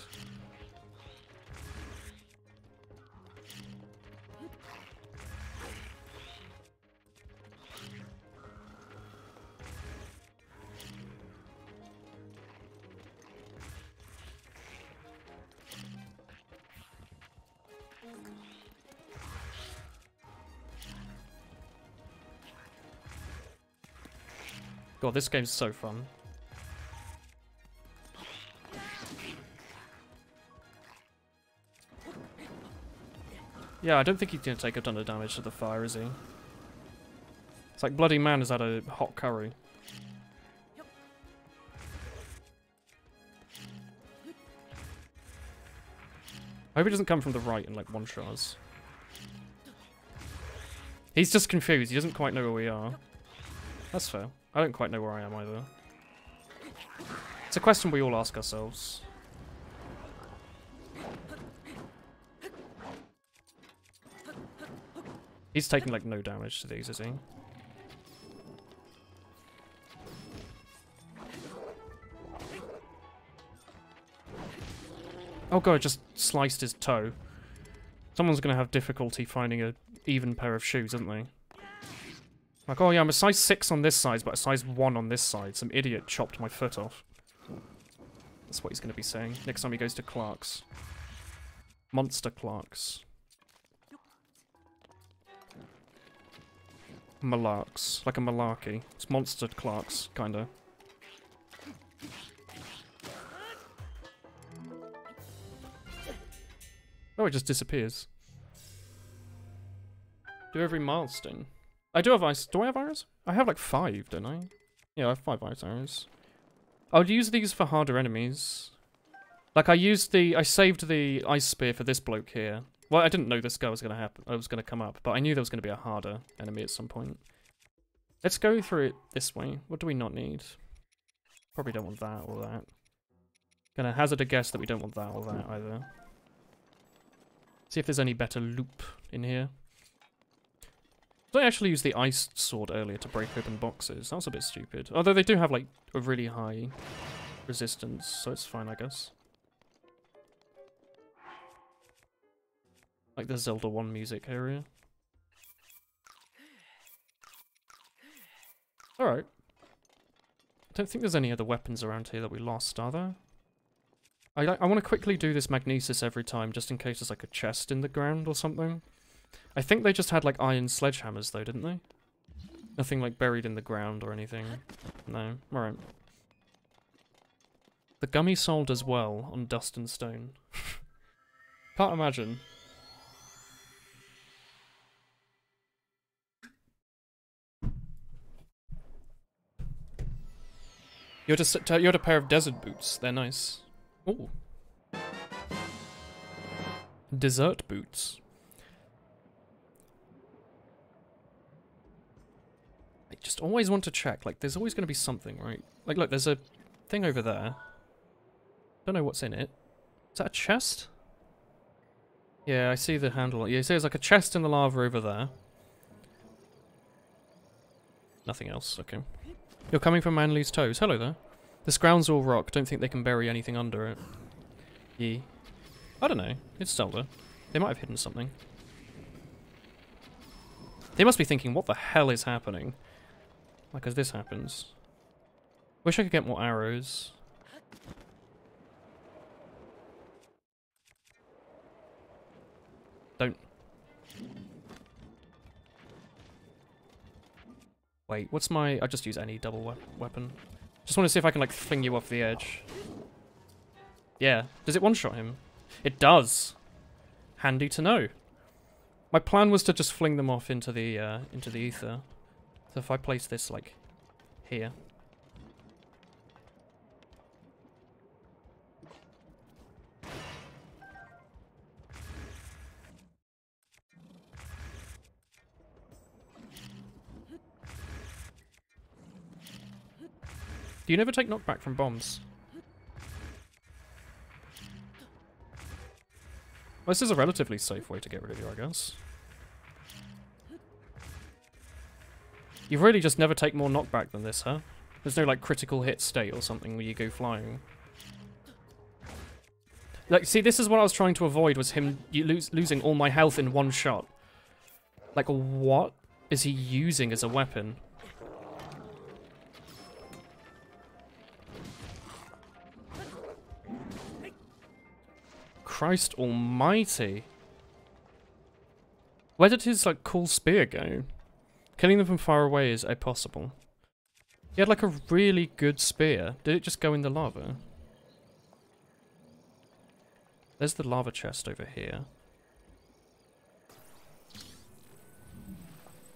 God, this game's so fun. Yeah, I don't think he's gonna take a ton of damage to the fire, is he? It's like bloody man has had a hot curry. I hope he doesn't come from the right and like one-shots. He's just confused, he doesn't quite know where we are. That's fair. I don't quite know where I am either. It's a question we all ask ourselves. He's taking like no damage to these, is he? Oh god, I just sliced his toe. Someone's gonna have difficulty finding an even pair of shoes, isn't they? Like, oh yeah, I'm a size 6 on this side, but a size 1 on this side. Some idiot chopped my foot off. That's what he's going to be saying next time he goes to Clark's. Monster Clark's. Malarks. Like a malarkey. It's Monster Clark's, kinda. Oh, it just disappears. Do every milestone. I do have ice. Do I have arrows? I have like 5, don't I? Yeah, I have 5 ice arrows. I would use these for harder enemies. Like, I saved the ice spear for this bloke here. Well, I didn't know this guy was gonna come up, but I knew there was gonna be a harder enemy at some point. Let's go through it this way. What do we not need? Probably don't want that or that. Gonna hazard a guess that we don't want that or that either. See if there's any better loop in here. Did I actually use the ice sword earlier to break open boxes? That was a bit stupid. Although they do have, like, a really high resistance, so it's fine, I guess. Like the Zelda 1 music area. Alright. I don't think there's any other weapons around here that we lost, are there? I want to quickly do this magnesis every time, just in case there's like a chest in the ground or something. I think they just had like iron sledgehammers though, didn't they? Nothing like buried in the ground or anything. No. Alright. The gummy soul does well on dust and stone. Can't imagine. You had a pair of desert boots. They're nice. Ooh. Desert boots. I just always want to check. Like, there's always going to be something, right? Like, look, there's a thing over there. Don't know what's in it. Is that a chest? Yeah, I see the handle. Yeah, so there's like a chest in the lava over there. Nothing else. Okay. You're coming from Manly's toes. Hello there. This ground's all rock. Don't think they can bury anything under it. Yee. I don't know. It's Zelda. They might have hidden something. They must be thinking, what the hell is happening? Like, as this happens. Wish I could get more arrows. Don't. Wait, what's my... I just use any double weapon. Just want to see if I can, like, fling you off the edge. Yeah. Does it one-shot him? It does. Handy to know. My plan was to just fling them off into the ether. So if I place this, like, here. Do you never take knockback from bombs? Well, this is a relatively safe way to get rid of you, I guess. You really just never take more knockback than this, huh? There's no, like, critical hit state or something where you go flying. Like, see, this is what I was trying to avoid, was him losing all my health in one shot. Like, what is he using as a weapon? Christ almighty. Where did his, like, cool spear go? Killing them from far away is impossible. He had, like, a really good spear. Did it just go in the lava? There's the lava chest over here.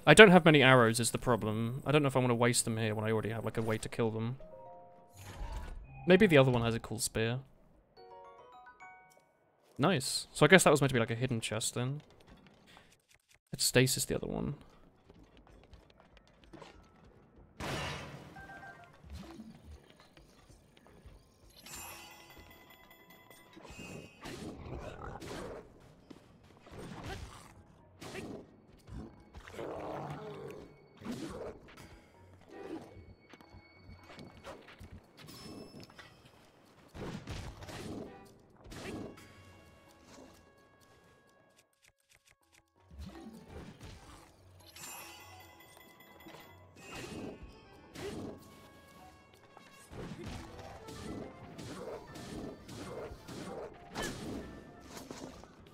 I don't have many arrows is the problem. I don't know if I want to waste them here when I already have, like, a way to kill them. Maybe the other one has a cool spear. Nice. So I guess that was meant to be like a hidden chest then. Let's stasis the other one.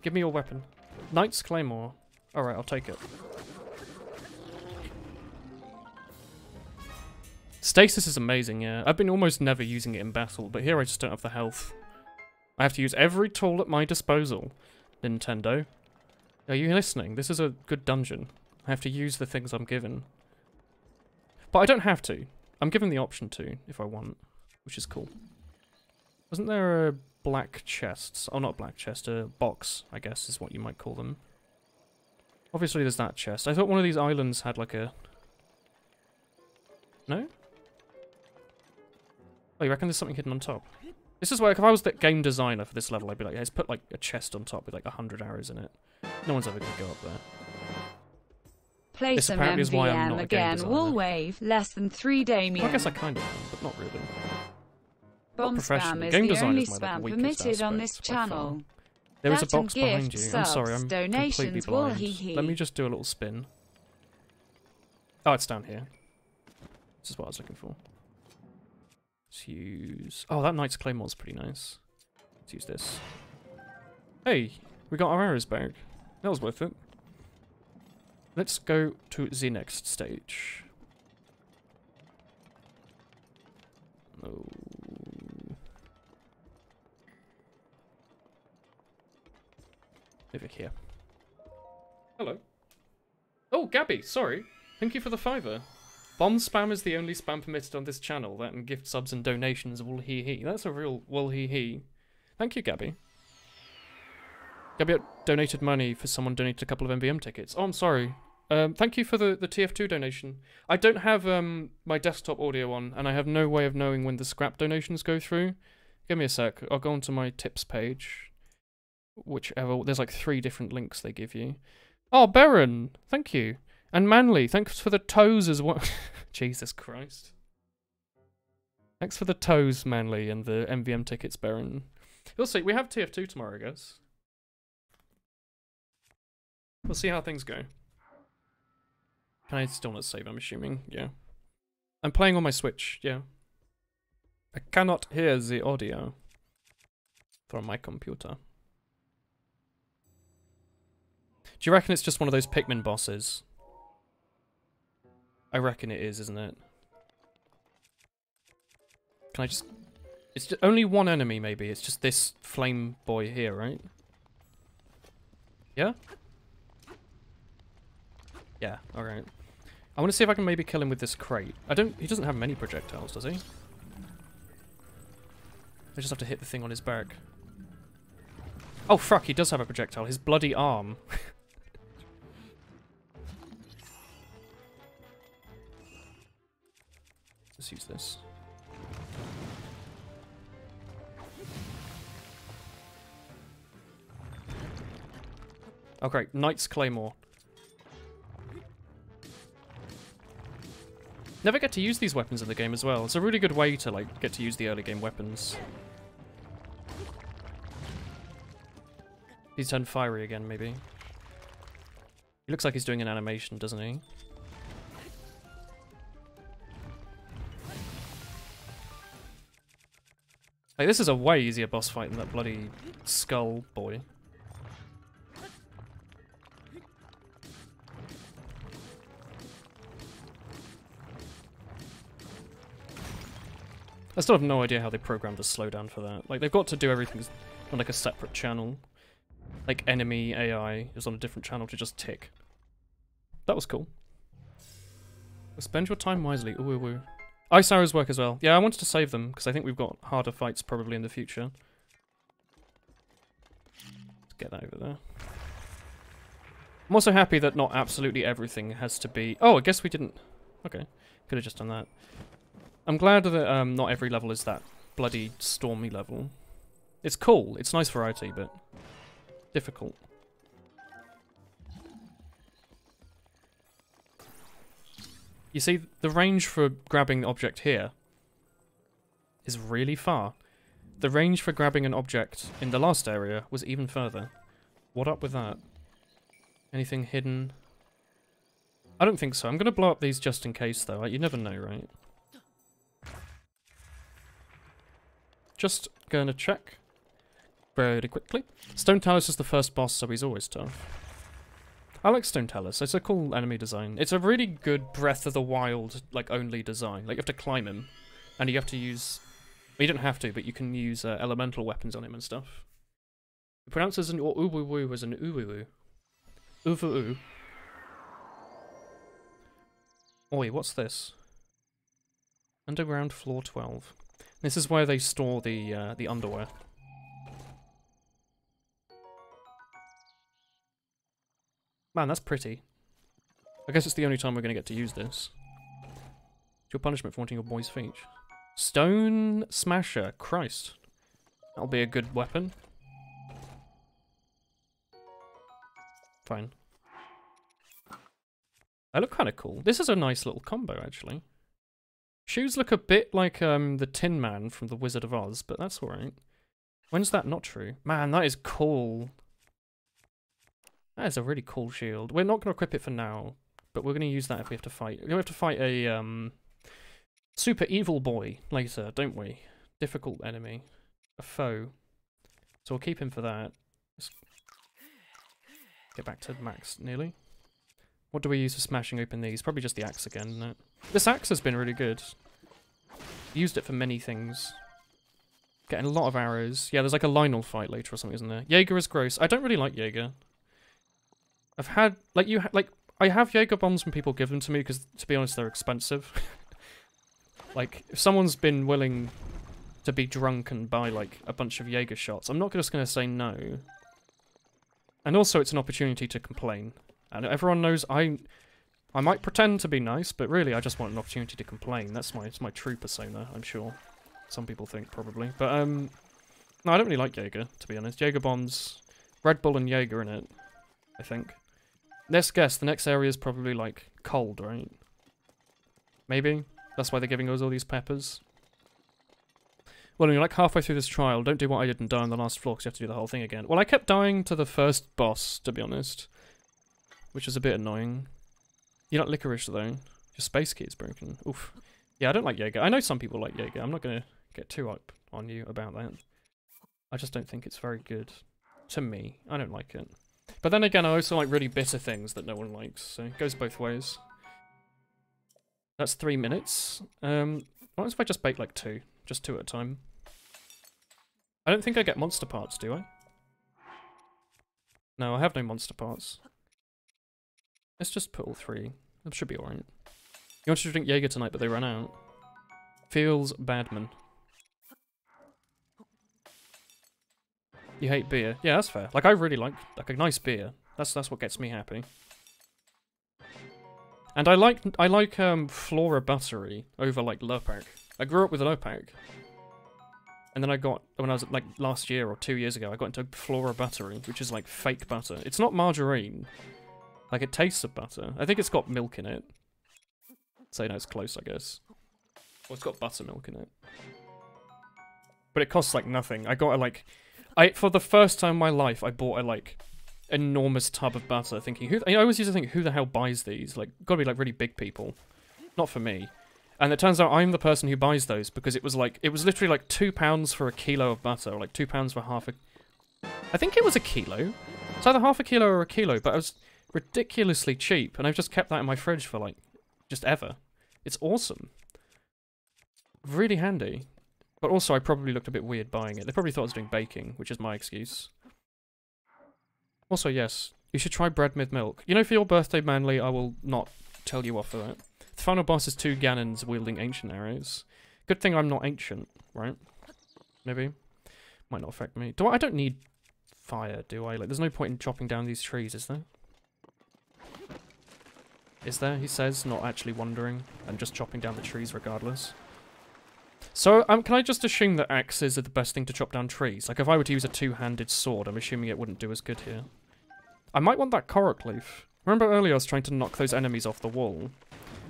Give me your weapon. Knight's Claymore. Alright, I'll take it. Stasis is amazing, yeah. I've been almost never using it in battle, but here I just don't have the health. I have to use every tool at my disposal. Nintendo. Are you listening? This is a good dungeon. I have to use the things I'm given. But I don't have to. I'm given the option to, if I want, which is cool. Wasn't there a black chest? Oh, not black chest, a box, I guess is what you might call them. Obviously there's that chest. I thought one of these islands had like a... No? Oh, you reckon there's something hidden on top? This is where, if I was the game designer for this level, I'd be like, yeah, let's put like a chest on top with like 100 arrows in it. No one's ever going to go up there. Play This some apparently is why I'm MVM not a game again. designer. Wool wave, less than 3 Damien. Well, I guess I kind of am, but not really. Bomb professionally. spam is Game the design only is my, like, spam weakest permitted on this aspect by far. channel. There is a That and box behind you. gifts, I'm sorry, I'm subs, completely donations, blind. woo-hee-hee. Let me just do a little spin. Oh, it's down here. This is what I was looking for. Let's use... Oh, that Knight's Claymore's pretty nice. Let's use this. Hey, we got our arrows back. That was worth it. Let's go to the next stage. Oh. Over here. Hello. Oh, Gabby, sorry. Thank you for the $5. Bomb spam is the only spam permitted on this channel. That and gift subs and donations, wool hee hee. That's a real wool hee hee. Thank you, Gabby. Gabby donated money for someone donated a couple of MVM tickets. Oh, I'm sorry. Thank you for the TF2 donation. I don't have my desktop audio on, and I have no way of knowing when the scrap donations go through. Give me a sec. I'll go onto my tips page. Whichever. There's like 3 different links they give you. Oh, Baron! Thank you. And Manly, thanks for the toes as well. Jesus Christ. Thanks for the toes, Manly, and the MVM tickets, Baron. We'll see. We have TF2 tomorrow, I guess. We'll see how things go. Can I still not save, I'm assuming? Yeah. I'm playing on my Switch, yeah. I cannot hear the audio from my computer. Do you reckon it's just one of those Pikmin bosses? I reckon it is, isn't it? Can I just... It's just only one enemy, maybe. It's just this flame boy here, right? Yeah? Yeah, alright. I want to see if I can maybe kill him with this crate. He doesn't have many projectiles, does he? I just have to hit the thing on his back. Oh, fuck, he does have a projectile. His bloody arm. Let's use this. Oh, great. Knight's Claymore. Never get to use these weapons in the game as well. It's a really good way to, like, get to use the early game weapons. He's turned fiery again, maybe. He looks like he's doing an animation, doesn't he? Like, this is a way easier boss fight than that bloody skull boy. I still have no idea how they programmed the slowdown for that. Like, they've got to do everything on, like, a separate channel. Like, enemy AI is on a different channel to just tick. That was cool. Spend your time wisely. Ooh, ooh, ooh. Ice arrows work as well. Yeah, I wanted to save them, because I think we've got harder fights probably in the future. Let's get that over there. I'm also happy that not absolutely everything has to be... Oh, I guess we didn't... Okay, could have just done that. I'm glad that not every level is that bloody stormy level. It's cool, it's nice variety, but difficult. You see, the range for grabbing the object here is really far. The range for grabbing an object in the last area was even further. What up with that? Anything hidden? I don't think so. I'm going to blow up these just in case, though. You never know, right? Just gonna check very quickly. Stone Talus is the first boss, so he's always tough. I like Stone Talus. It's a cool enemy design. It's a really good Breath of the Wild, like, only design. Like, you have to climb him, and you have to use... Well, you don't have to, but you can use elemental weapons on him and stuff. It pronounces an uwu as an uwu. Uwu. Oi, what's this? Underground floor 12. This is where they store the underwear. Man, that's pretty. I guess it's the only time we're going to get to use this. It's your punishment for wanting your boy's feet. Stone Smasher. Christ. That'll be a good weapon. Fine. They look kind of cool. This is a nice little combo, actually. Shoes look a bit like the Tin Man from The Wizard of Oz, but that's alright. When's that not true? Man, that is cool. That is a really cool shield. We're not going to equip it for now, but we're going to use that if we have to fight. We have to fight a super evil boy later, don't we? Difficult enemy. A foe. So we'll keep him for that. Let's get back to max, nearly. What do we use for smashing open these? Probably just the axe again, isn't it? This axe has been really good. Used it for many things. Getting a lot of arrows. Yeah, there's like a Lionel fight later or something, isn't there? Jaeger is gross. I don't really like Jaeger. I've had, I have Jaeger bombs when people give them to me because, to be honest, they're expensive. Like, if someone's been willing to be drunk and buy, like, a bunch of Jaeger shots, I'm not just going to say no. And also, it's an opportunity to complain. And everyone knows I might pretend to be nice, but really, I just want an opportunity to complain. It's my true persona, I'm sure. Some people think, probably. But, no, I don't really like Jaeger, to be honest. Jaeger bombs, Red Bull and Jaeger in it, I think. Let's guess, the next area is probably, like, cold, right? Maybe? That's why they're giving us all these peppers. Well, when you're like halfway through this trial, don't do what I did and die on the last floor because you have to do the whole thing again. Well, I kept dying to the first boss, to be honest. Which is a bit annoying. You're not licorice, though. Your space key is broken. Oof. Yeah, I don't like Jaeger. I know some people like Jaeger. I'm not going to get too up on you about that. I just don't think it's very good. To me. I don't like it. But then again, I also like really bitter things that no one likes, so it goes both ways. That's 3 minutes. What if I just bake like 2? Just 2 at a time. I don't think I get monster parts, do I? No, I have no monster parts. Let's just put all 3. That should be alright. You wanted to drink Jaeger tonight, but they ran out. Feels badman. You hate beer. Yeah, that's fair. Like, I really like a nice beer. That's what gets me happy. And I like Flora Buttery over, like, Lurpak. I grew up with Lurpak. And then I got, when I was, like, last year or 2 years ago, I got into Flora Buttery, which is, like, fake butter. It's not margarine. Like, it tastes of butter. I think it's got milk in it. So, no, it's close, I guess. Well, it's got buttermilk in it. But it costs, like, nothing. I got a, like... for the first time in my life, I bought a, like, enormous tub of butter, thinking, I always used to think, who the hell buys these? Like, gotta be, like, really big people. Not for me. And it turns out I'm the person who buys those, because it was literally, like, £2 for a kilo of butter, or, like, £2 for half a... I think it was a kilo. It's either half a kilo or a kilo, but it was ridiculously cheap, and I've just kept that in my fridge for, like, just ever. It's awesome. Really handy. But also, I probably looked a bit weird buying it. They probably thought I was doing baking, which is my excuse. Also, yes, you should try bread with milk. You know, for your birthday, Manly, I will not tell you off for that. The final boss is 2 Ganons wielding ancient arrows. Good thing I'm not ancient, right? Maybe. Might not affect me. I don't need fire, do I? Like, there's no point in chopping down these trees, is there? Is there, he says, not actually wandering, and just chopping down the trees regardless. So, can I just assume that axes are the best thing to chop down trees? Like, if I were to use a 2-handed sword, I'm assuming it wouldn't do as good here. I might want that Korok leaf. Remember earlier I was trying to knock those enemies off the wall?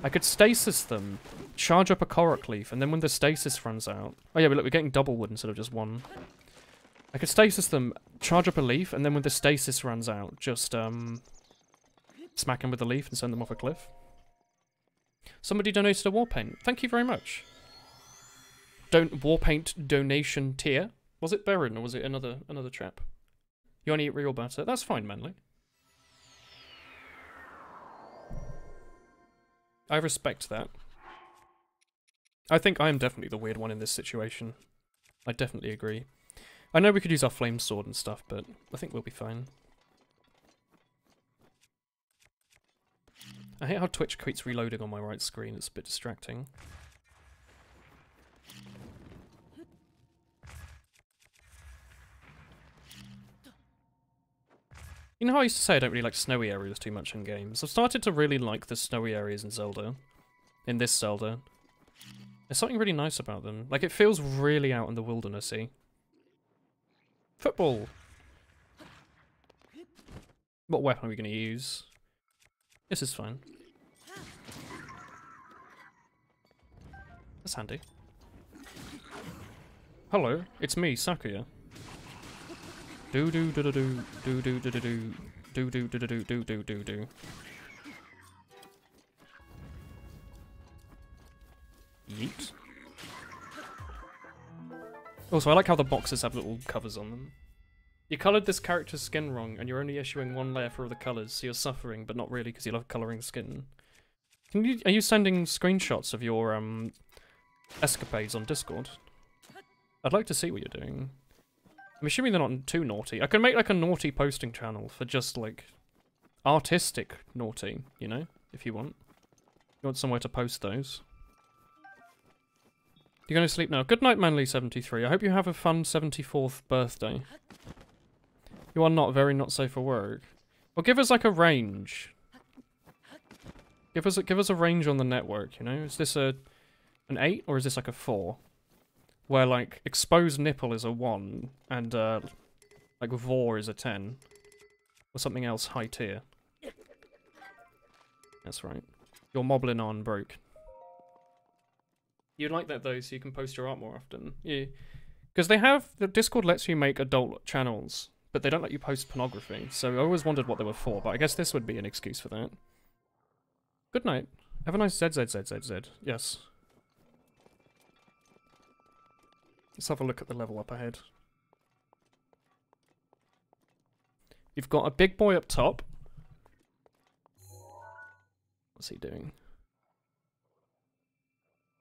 I could stasis them, charge up a Korok leaf, and then when the stasis runs out... Oh yeah, but look, we're getting double wood instead of just 1. I could stasis them, charge up a leaf, and then when the stasis runs out, just, smack them with the leaf and send them off a cliff. Somebody donated a war paint. Thank you very much. Warpaint donation tier. Was it Baron or was it another chap? You only eat real butter. That's fine, Manly. I respect that. I think I am definitely the weird one in this situation. I definitely agree. I know we could use our flame sword and stuff, but I think we'll be fine. I hate how Twitch keeps reloading on my right screen. It's a bit distracting. You know how I used to say I don't really like snowy areas too much in games? I've started to really like the snowy areas in Zelda. In this Zelda. There's something really nice about them. Like, it feels really out in the wildernessy. Football! What weapon are we going to use? This is fine. That's handy. Hello, it's me, Sakuya. Do do do do do do do do do do do do do do do do do. Yeet. Also, I like how the boxes have little covers on them. You coloured this character's skin wrong, and you're only issuing one layer for all the colours, so you're suffering, but not really because you love colouring skin. Are you sending screenshots of your escapades on Discord? I'd like to see what you're doing. I'm assuming they're not too naughty. I can make like a naughty posting channel for just like artistic naughty, you know, if you want. You want somewhere to post those. You're going to sleep now. Good night, Manly73. I hope you have a fun 74th birthday. You are not very not safe for work. Well, give us like a range. Give us a range on the network, you know? Is this an 8 or is this like a 4? Where like exposed nipple is a 1 and like vor is a 10. Or something else high tier. That's right. Your moblin on broke. You'd like that though, so you can post your art more often. Yeah. Because the Discord lets you make adult channels, but they don't let you post pornography, so I always wondered what they were for, but I guess this would be an excuse for that. Good night. Have a nice ZZZZZ. Yes. Let's have a look at the level up ahead. You've got a big boy up top. What's he doing?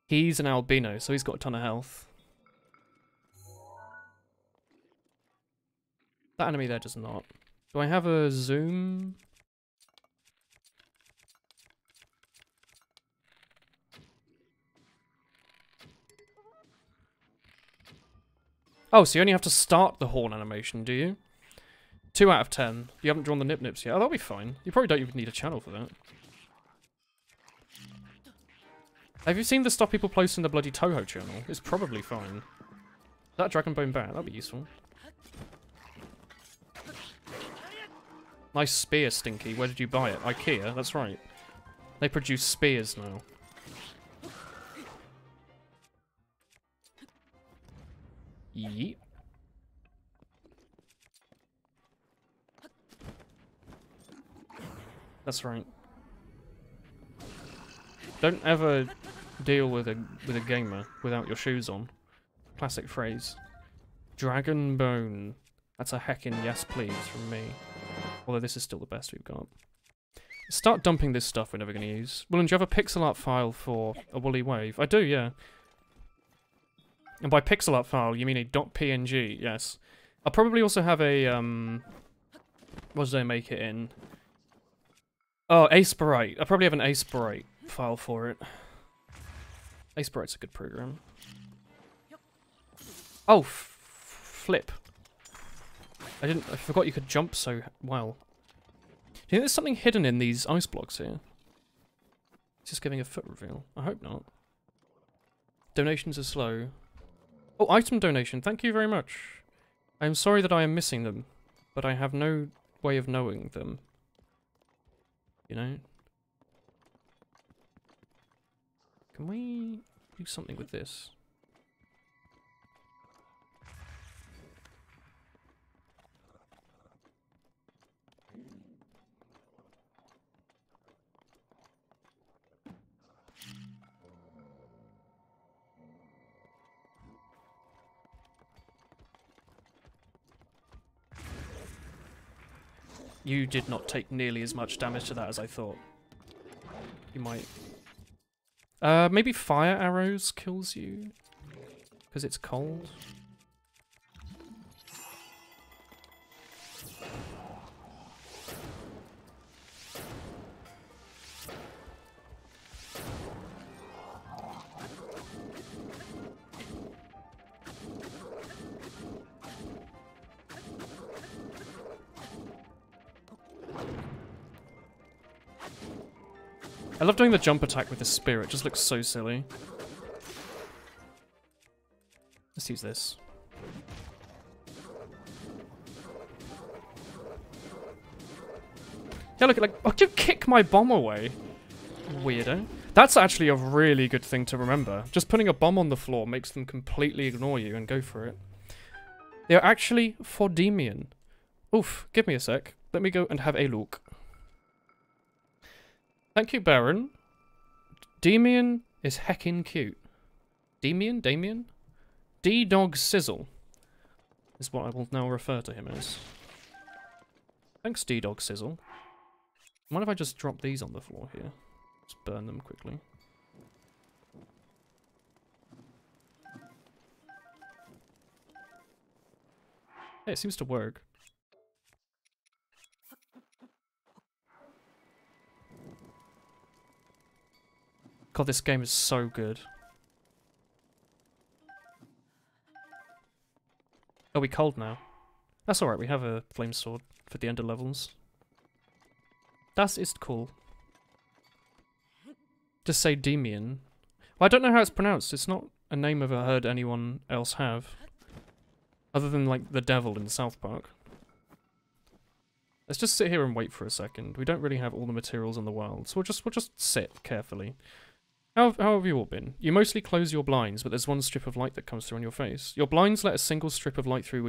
He's an albino, so he's got a ton of health. That enemy there does not. Do I have a zoom? Oh, so you only have to start the horn animation, do you? 2 out of 10. You haven't drawn the nip nips yet. Oh, that'll be fine. You probably don't even need a channel for that. Have you seen the stuff people post in the bloody Toho channel? It's probably fine. That dragon bone bat, that'll be useful. Nice spear, Stinky. Where did you buy it? IKEA, that's right. They produce spears now. Yeet. That's right. Don't ever deal with a gamer without your shoes on. Classic phrase. Dragon bone. That's a heckin' yes please from me. Although this is still the best we've got. Start dumping this stuff we're never going to use. Woolen, do you have a pixel art file for a woolly wave? I do, yeah. And by pixel art file, you mean a .png, yes. I'll probably also have a, what did I make it in? Oh, Aspirite. I'll probably have an Aspirite file for it. Aspirite's a good program. Oh, flip. I forgot you could jump so well. Do you think there's something hidden in these ice blocks here? It's just giving a foot reveal. I hope not. Donations are slow. Oh, item donation. Thank you very much. I am sorry that I am missing them, but I have no way of knowing them. You know? Can we do something with this? You did not take nearly as much damage to that as I thought. You might. Maybe fire arrows kills you? Because it's cold? I love doing the jump attack with the spear. It just looks so silly. Let's use this. Yeah, look, like, why'd you kick my bomb away? Weirdo. That's actually a really good thing to remember. Just putting a bomb on the floor makes them completely ignore you and go for it. They're actually Fordemian. Oof, give me a sec. Let me go and have a look. Thank you, Baron. Demian is heckin' cute. Demian? Damien? D-Dog Sizzle is what I will now refer to him as. Thanks, D-Dog Sizzle. Mind if I just drop these on the floor here? Just burn them quickly. Hey, it seems to work. God, this game is so good. Are we cold now? That's alright, we have a flame sword for the ender levels. Das ist cool. Just say Demian. Well, I don't know how it's pronounced. It's not a name I've ever heard anyone else have. Other than, like, the devil in South Park. Let's just sit here and wait for a second. We don't really have all the materials in the world, so we'll just sit carefully. How have you all been? You mostly close your blinds, but there's one strip of light that comes through on your face. Your blinds let a single strip of light through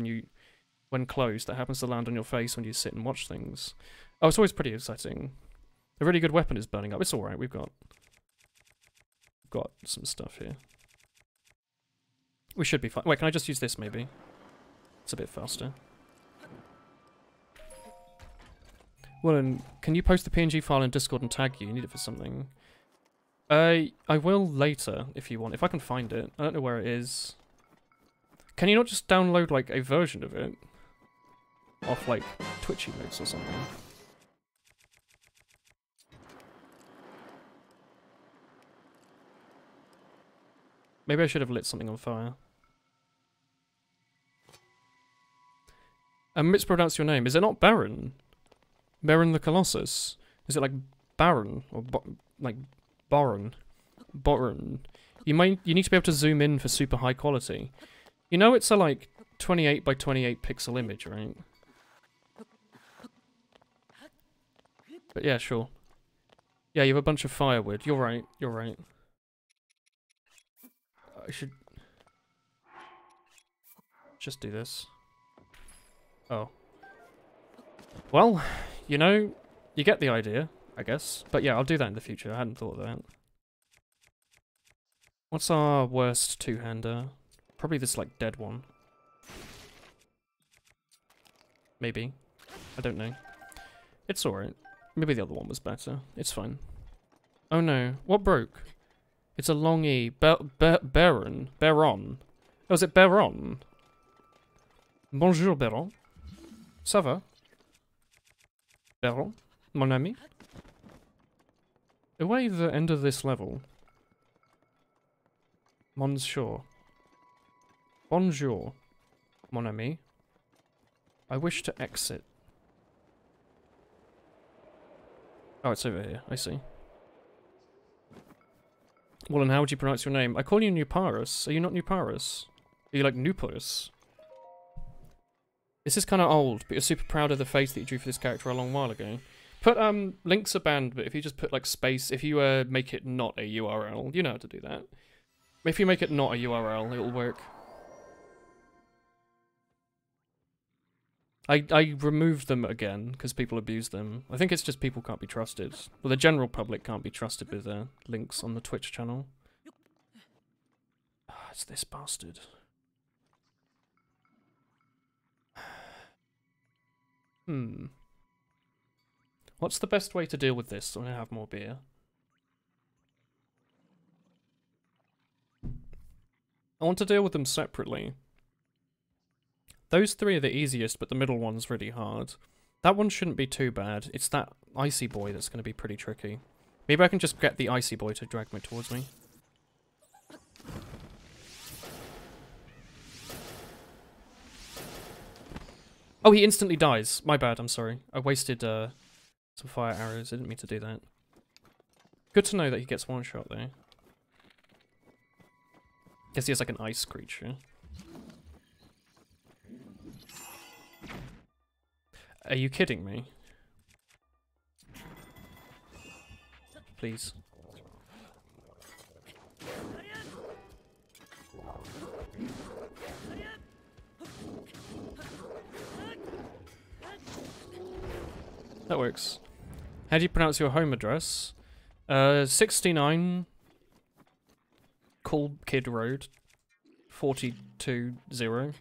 when closed that happens to land on your face when you sit and watch things. Oh, it's always pretty exciting. A really good weapon is burning up. It's alright, we've got some stuff here. We should be fine. Wait, can I just use this maybe? It's a bit faster. Woolen, can you post the PNG file in Discord and tag you? You need it for something. I will later, if you want. If I can find it. I don't know where it is. Can you not just download, like, a version of it? Off, like, Twitchy notes or something? Maybe I should have lit something on fire. I mispronounced your name. Is it not Baron? Baron the Colossus? Is it like Baron? Or like Baron? Baron. You need to be able to zoom in for super high quality. You know it's a like 28 by 28 pixel image, right? But yeah, sure. Yeah, you have a bunch of firewood. You're right. You're right. I should just do this. Oh. Well, you know, you get the idea, I guess. But yeah, I'll do that in the future. I hadn't thought of that. What's our worst two-hander? Probably this, like, dead one. Maybe. I don't know. It's alright. Maybe the other one was better. It's fine. Oh no. What broke? It's a long E. Baron. Baron. Oh, is it Baron? Bonjour, Baron. Ça va? Baron? Mon ami? Away the end of this level. Monsieur. Bonjour, mon ami. I wish to exit. Oh, it's over here. I see. Well, and how would you pronounce your name? I call you Nuparus. Are you not Nuparus? Are you like Nuparus? This is kind of old, but you're super proud of the face that you drew for this character a long while ago. Put, links are banned, but if you just put, like, space, if you, make it not a URL, you know how to do that. If you make it not a URL, it'll work. I removed them again, because people abuse them. I think it's just people can't be trusted. Well, the general public can't be trusted with their links on the Twitch channel. Ah, it's this bastard. What's the best way to deal with this? I'm gonna have more beer. I want to deal with them separately. Those three are the easiest, but the middle one's really hard. That one shouldn't be too bad. It's that icy boy that's going to be pretty tricky. Maybe I can just get the icy boy to drag me towards me. Oh, he instantly dies. My bad, I'm sorry. I wasted some fire arrows. I didn't mean to do that. Good to know that he gets one shot though. Guess he has like an ice creature. Are you kidding me? Please. That works. How do you pronounce your home address? 69 Cool Kid Road, 420.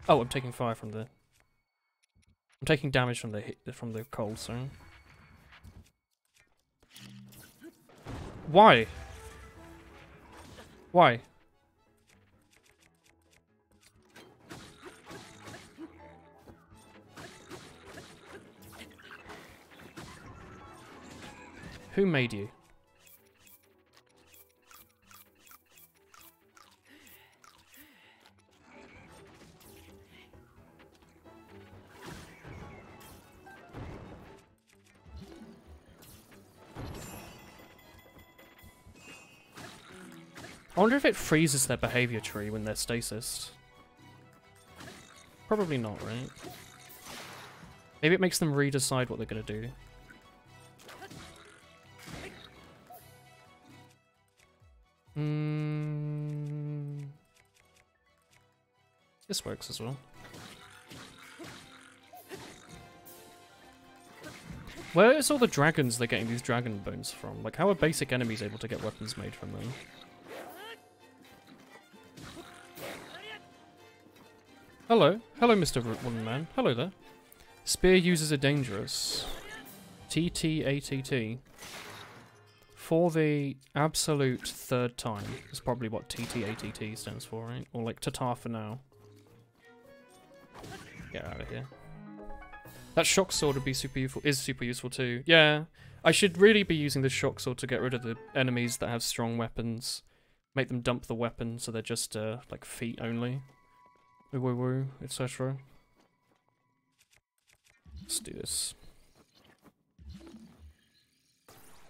Oh, I'm taking fire from the. I'm taking damage from the cold zone. Why? Why? Who made you? I wonder if it freezes their behavior tree when they're stasis. Probably not, right? Maybe it makes them redecide what they're gonna do. This works as well. Where is all the dragons they're getting these dragon bones from? Like, how are basic enemies able to get weapons made from them? Hello. Hello, Mr. Woolen Man. Hello there. Spear users are dangerous. TTATT. For the absolute third time. Is probably what TTATT stands for, right? Or like Tatar for now. Get out of here. That shock sword would be super useful. Is super useful too. Yeah. I should really be using the shock sword to get rid of the enemies that have strong weapons. Make them dump the weapon so they're just like feet only. Woo woo woo, etc. Let's do this.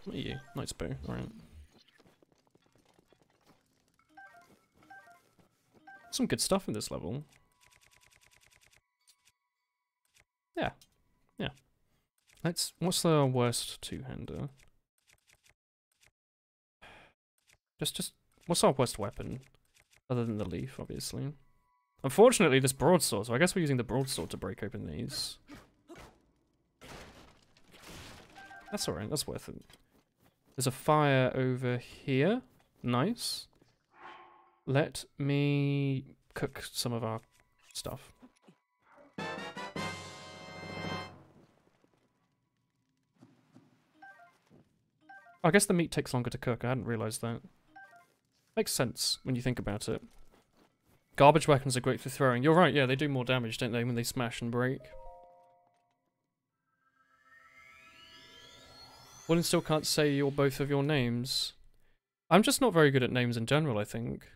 What are you? Nice bow, alright. Some good stuff in this level. Yeah. Yeah. What's the worst two-hander? Just, what's our worst weapon? Other than the leaf, obviously. Unfortunately, this broadsword, so I guess we're using the broadsword to break open these. That's alright, that's worth it. There's a fire over here. Nice. Let me cook some of our stuff. I guess the meat takes longer to cook, I hadn't realised that. Makes sense when you think about it. Garbage weapons are great for throwing. You're right, yeah, they do more damage, don't they, when they smash and break. Woolen still can't say both of your names. I'm just not very good at names in general, I think.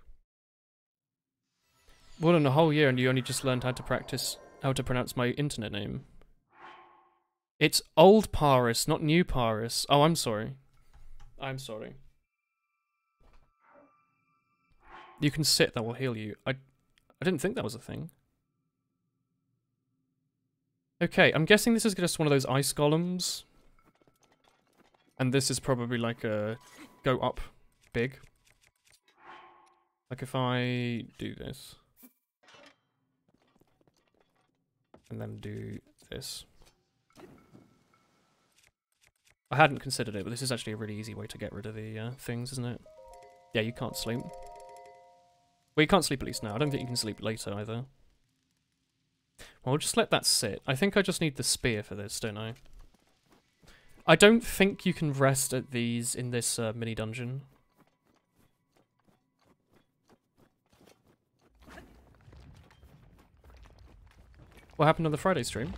Woolen, a whole year and you only just learned how to pronounce my internet name. It's old Paris, not new Paris. Oh, I'm sorry. I'm sorry. You can sit, that will heal you. I didn't think that was a thing. Okay, I'm guessing this is just one of those ice golems. And this is probably like a go up big. Like if I do this. And then do this. I hadn't considered it, but this is actually a really easy way to get rid of the things, isn't it? Yeah, you can't sleep. Well, you can't sleep at least now. I don't think you can sleep later either. Well, we'll just let that sit. I think I just need the spear for this, don't I? I don't think you can rest at these in this mini dungeon. What happened on the Friday stream?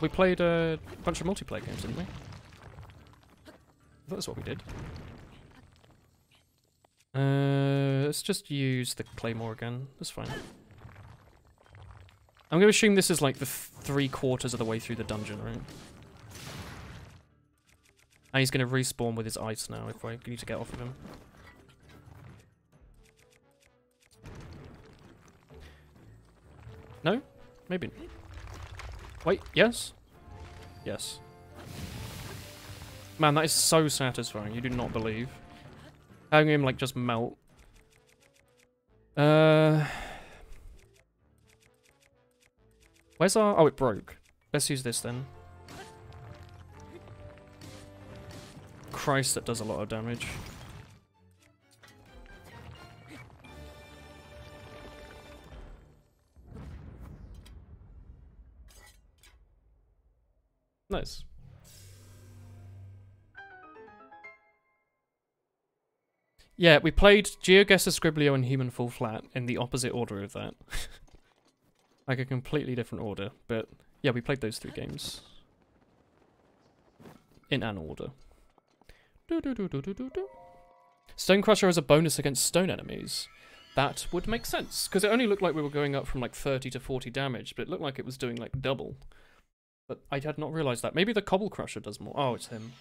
We played a bunch of multiplayer games, didn't we? That's what we did. Let's just use the claymore again. That's fine. I'm going to assume this is like the 3/4 of the way through the dungeon, right? And he's going to respawn with his ice now if I need to get off of him. No? Maybe. Wait, yes? Yes. Man, that is so satisfying. You do not believe. Having him, like, just melt. Where's our... Oh, it broke. Let's use this then. Christ, that does a lot of damage. Nice. Yeah, we played GeoGuessr, Scriblio, and Human Fall Flat in the opposite order of that. Like a completely different order, but yeah, we played those 3 games. In an order. Stone Crusher has a bonus against stone enemies. That would make sense, because it only looked like we were going up from like 30 to 40 damage, but it looked like it was doing like double. But I had not realised that. Maybe the Cobble Crusher does more. Oh, it's him.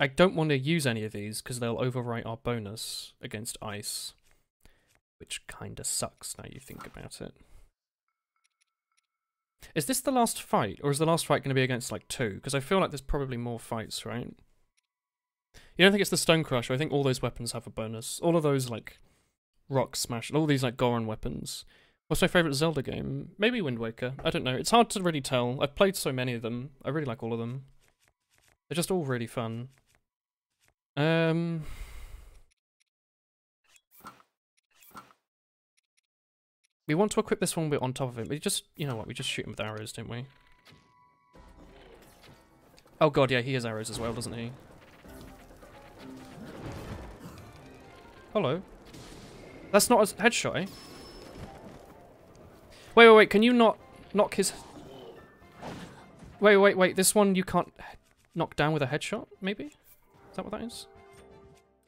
I don't want to use any of these because they'll overwrite our bonus against ice. Which kinda sucks now you think about it. Is this the last fight? Or is the last fight going to be against like 2? Because I feel like there's probably more fights, right? You don't think it's the Stone Crusher? I think all those weapons have a bonus. All of those like Rock Smash, all these like Goron weapons. What's my favourite Zelda game? Maybe Wind Waker. I don't know. It's hard to really tell. I've played so many of them. I really like all of them. They're just all really fun. We want to equip this one bit on top of it. We just, you know what, we just shoot him with arrows, don't we? Oh god, yeah, he has arrows as well, doesn't he? Hello. That's not a headshot, eh? Wait, can you not knock his... Wait, this one you can't knock down with a headshot, maybe? Is that what that is?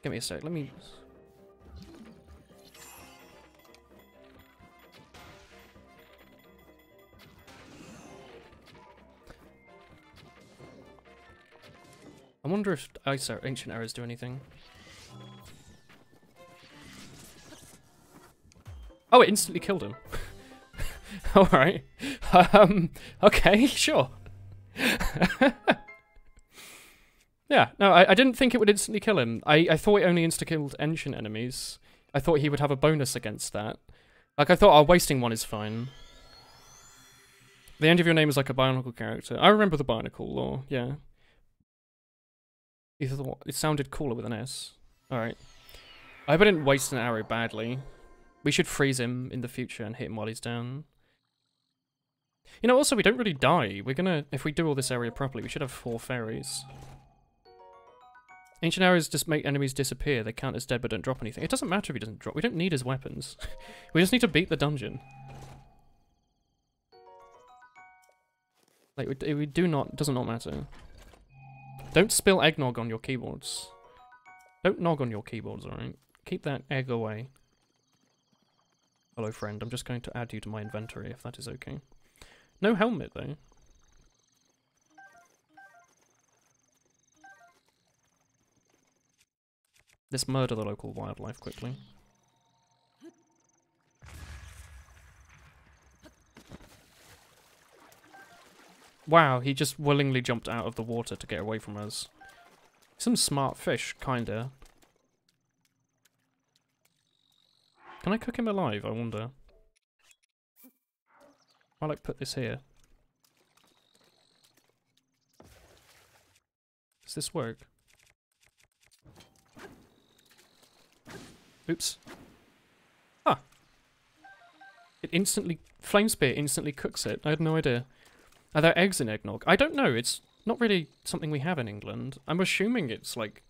Give me a sec, let me... I wonder if ancient arrows do anything. Oh, it instantly killed him. Alright. Okay, sure. Yeah, no, I didn't think it would instantly kill him. I thought it only insta-killed ancient enemies. I thought he would have a bonus against that. Like, I thought our wasting one is fine. The end of your name is like a Bionicle character. I remember the Bionicle lore, yeah. You thought it sounded cooler with an S. Alright. I hope I didn't waste an arrow badly. We should freeze him in the future and hit him while he's down. You know, also, we don't really die. We're gonna... If we do all this area properly, we should have 4 fairies. Ancient arrows just make enemies disappear. They count as dead but don't drop anything. It doesn't matter if he doesn't drop. We don't need his weapons. We just need to beat the dungeon. Like, we do not... It does not matter. Don't spill eggnog on your keyboards. Don't nog on your keyboards, alright? Keep that egg away. Hello, friend. I'm just going to add you to my inventory, if that is okay. No helmet, though. Let's murder the local wildlife quickly. Wow, he just willingly jumped out of the water to get away from us. Some smart fish, kinda. Can I cook him alive, I wonder? I'll like put this here. Does this work? Oops. Ah. It instantly... Flame Spear instantly cooks it. I had no idea. Are there eggs in eggnog? I don't know. It's not really something we have in England. I'm assuming it's like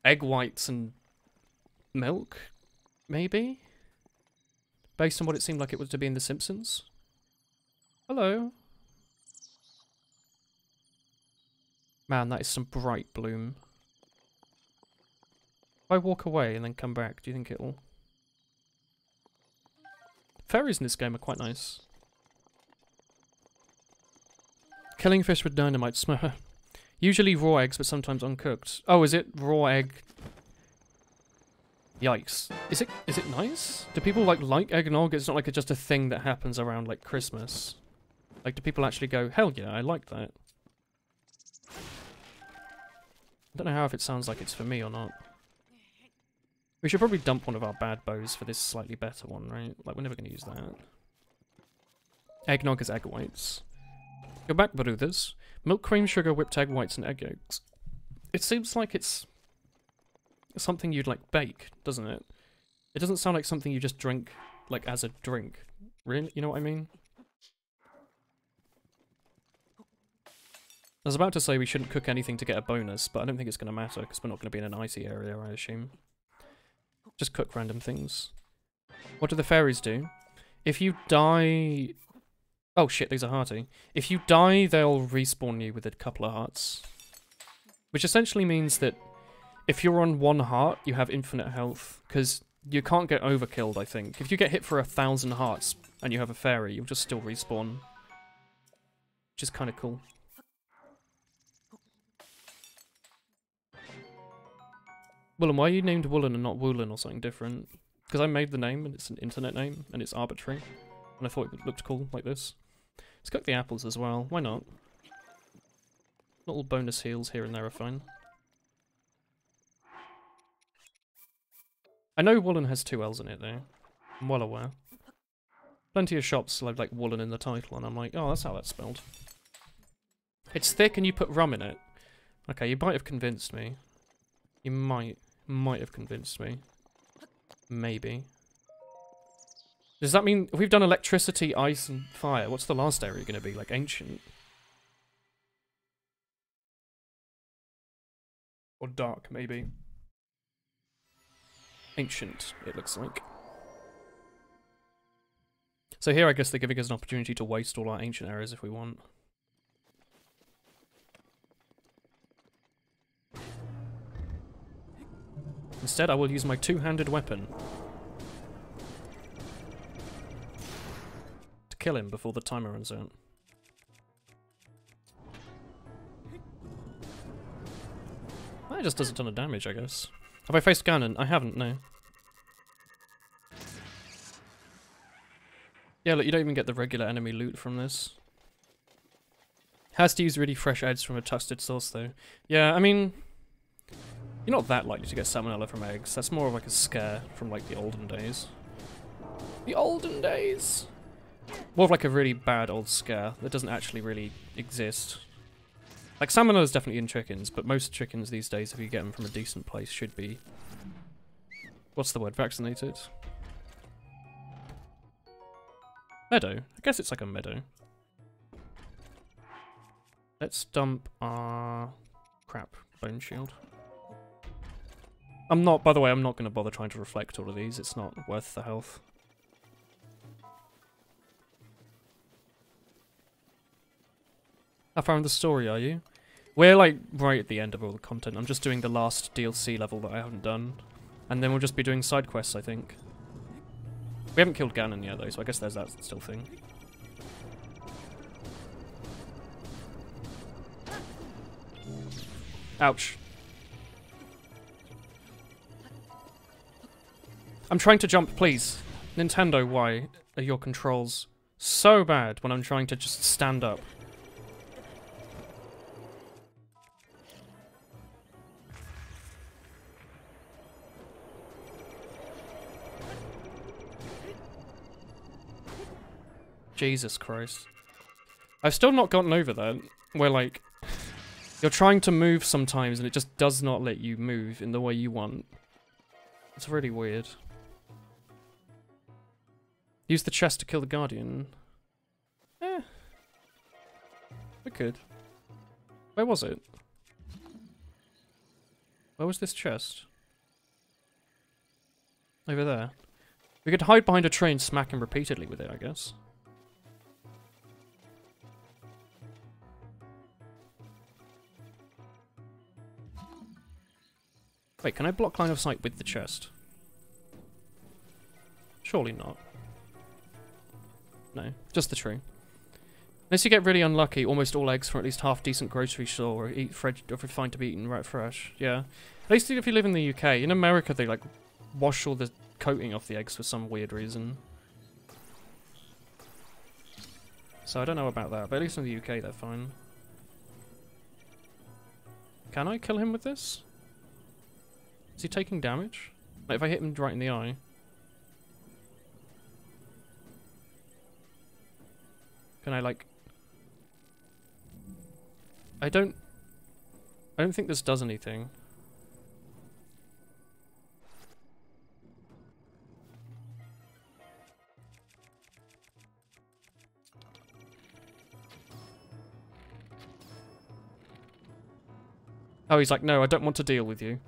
egg whites and milk, maybe? Based on what it seemed like it was to be in The Simpsons. Hello. Man, that is some bright bloom. If I walk away and then come back, do you think it'll... Fairies in this game are quite nice. Killing fish with dynamite. Usually raw eggs, but sometimes uncooked. Oh, is it raw egg? Yikes. Is it nice? Do people like eggnog? It's not like it's just a thing that happens around like Christmas. Like, do people actually go, hell yeah, I like that? I don't know how if it sounds like it's for me or not. We should probably dump one of our bad bows for this slightly better one, right? Like, we're never going to use that. Eggnog is egg whites. Go back, brothers. Milk, cream, sugar, whipped egg whites, and egg yolks. It seems like it's something you'd, like, bake, doesn't it? It doesn't sound like something you just drink, like, as a drink. Really? You know what I mean? I was about to say we shouldn't cook anything to get a bonus, but I don't think it's going to matter, because we're not going to be in an icy area, I assume. Just cook random things. What do the fairies do? If you die... Oh shit, these are hearty. If you die, they'll respawn you with a couple of hearts. Which essentially means that if you're on 1 heart, you have infinite health, because you can't get overkilled, I think. If you get hit for 1,000 hearts and you have a fairy, you'll just still respawn. Which is kind of cool. Woolen, why are you named Woolen and not Woolen or something different? Because I made the name and it's an internet name and it's arbitrary. And I thought it looked cool like this. Let's cook the apples as well. Why not? Little bonus heals here and there are fine. I know Woolen has 2 L's in it though. I'm well aware. Plenty of shops have like Woolen in the title and I'm like, oh, that's how that's spelled. It's thick and you put rum in it. Okay, you might have convinced me. You might have convinced me. Maybe. Does that mean if we've done electricity, ice, and fire, what's the last area going to be? Like ancient? Or dark, maybe. Ancient, it looks like. So here I guess they're giving us an opportunity to waste all our ancient areas if we want. Instead, I will use my 2-handed weapon to kill him before the timer runs out. That just does a ton of damage, I guess. Have I faced Ganon? I haven't, no. Yeah, look, you don't even get the regular enemy loot from this. Has to use really fresh eggs from a trusted source, though. Yeah, I mean... You're not that likely to get salmonella from eggs. That's more of like a scare from like the olden days. The olden days! More of like a really bad old scare that doesn't actually really exist. Like salmonella is definitely in chickens, but most chickens these days, if you get them from a decent place, should be... What's the word? Vaccinated? Meadow. I guess it's like a meadow. Let's dump our... crap. Bone shield. I'm not, by the way, I'm not going to bother trying to reflect all of these. It's not worth the health. I found the story, are you? We're like right at the end of all the content. I'm just doing the last DLC level that I haven't done. And then we'll just be doing side quests, I think. We haven't killed Ganon yet though, so I guess there's that still thing. Ouch. I'm trying to jump, please. Nintendo, why are your controls so bad when I'm trying to just stand up? Jesus Christ. I've still not gotten over that, where like, you're trying to move sometimes and it just does not let you move in the way you want. It's really weird. Use the chest to kill the Guardian. Eh. We could. Where was it? Where was this chest? Over there. We could hide behind a tree and smack him repeatedly with it, I guess. Wait, can I block line of sight with the chest? Surely not. No, just the tree. Unless you get really unlucky, almost all eggs from at least half decent grocery store are fine to be eaten right fresh. Yeah. At least if you live in the UK. In America, they like wash all the coating off the eggs for some weird reason. So I don't know about that, but at least in the UK they're fine. Can I kill him with this? Is he taking damage? Like if I hit him right in the eye. Can I like... I don't think this does anything. Oh, he's like, no, I don't want to deal with you.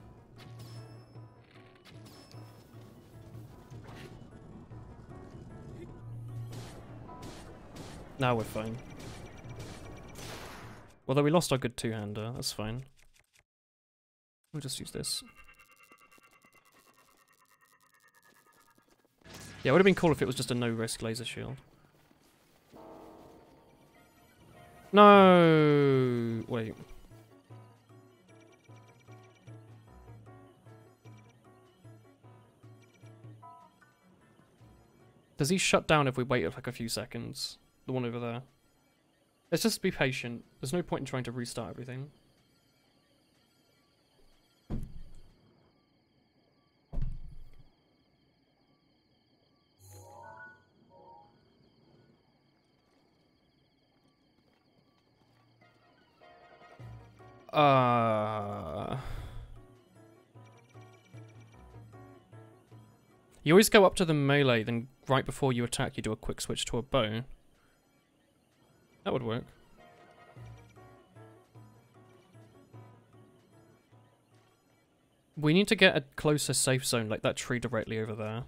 Now we're fine. Although we lost our good two-hander, that's fine. We'll just use this. Yeah, it would have been cool if it was just a no-risk laser shield. No! Wait. Does he shut down if we wait like a few seconds? The one over there. Let's just be patient. There's no point in trying to restart everything. You always go up to the melee, then right before you attack you do a quick switch to a bow. That would work. We need to get a closer safe zone, like that tree directly over there.